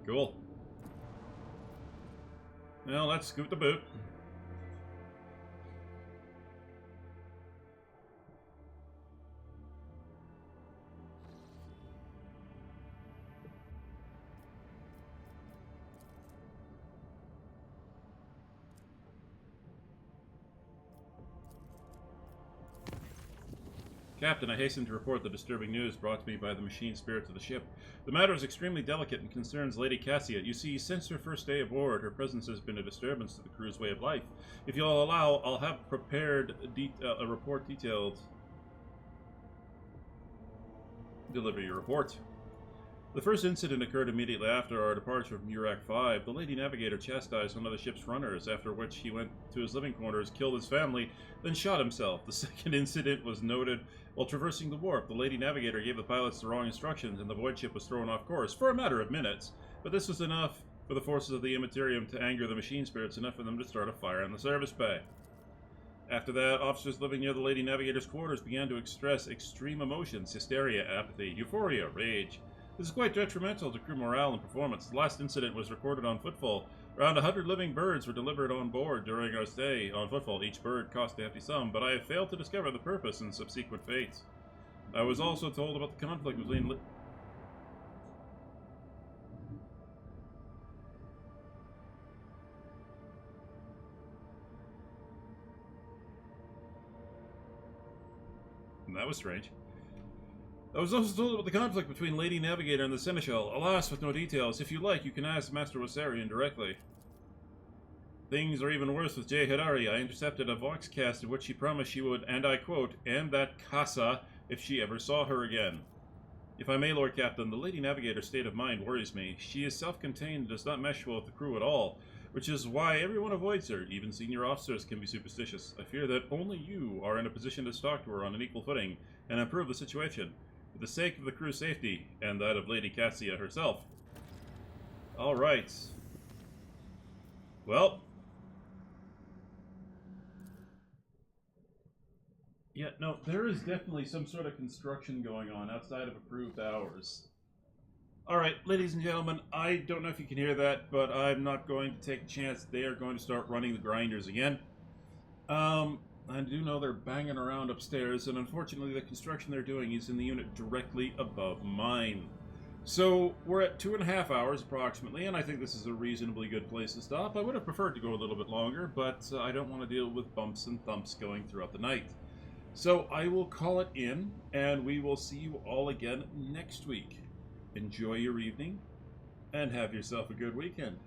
Cool. Well, let's scoot the boot. Captain, I hasten to report the disturbing news brought to me by the machine spirits of the ship. The matter is extremely delicate and concerns Lady Cassia. You see, since her first day aboard, her presence has been a disturbance to the crew's way of life. If you'll allow, I'll have prepared a report detailed Deliver your report. The first incident occurred immediately after our departure from Urak 5. The Lady Navigator chastised one of the ship's runners, after which he went to his living quarters, killed his family, then shot himself. The second incident was noted while traversing the warp. The Lady Navigator gave the pilots the wrong instructions, and the void ship was thrown off course for a matter of minutes. But this was enough for the forces of the Immaterium to anger the machine spirits, enough for them to start a fire in the service bay. After that, officers living near the Lady Navigator's quarters began to express extreme emotions: hysteria, apathy, euphoria, rage. This is quite detrimental to crew morale and performance. The last incident was recorded on Footfall. Around 100 living birds were delivered on board during our stay on Footfall. Each bird cost a hefty sum, but I have failed to discover the purpose in subsequent fates. I was also told about the conflict between... That was strange. I was also told about the conflict between Lady Navigator and the Seneschal. Alas, with no details. If you like, you can ask Master Rosarian directly. Things are even worse with Jay Hidari. I intercepted a voxcast in which she promised she would, and I quote, end that casa if she ever saw her again. If I may, Lord Captain, the Lady Navigator's state of mind worries me. She is self-contained and does not mesh well with the crew at all, which is why everyone avoids her. Even senior officers can be superstitious. I fear that only you are in a position to talk to her on an equal footing and improve the situation, for the sake of the crew's safety and that of Lady Cassia herself. Alright. Well. Yeah, no, there is definitely some sort of construction going on outside of approved hours. Alright, ladies and gentlemen, I don't know if you can hear that, but I'm not going to take a chance. They are going to start running the grinders again. I do know they're banging around upstairs, and unfortunately the construction they're doing is in the unit directly above mine. So we're at 2.5 hours approximately, and I think this is a reasonably good place to stop. I would have preferred to go a little bit longer, but I don't want to deal with bumps and thumps going throughout the night. So I will call it in, and we will see you all again next week. Enjoy your evening, and have yourself a good weekend.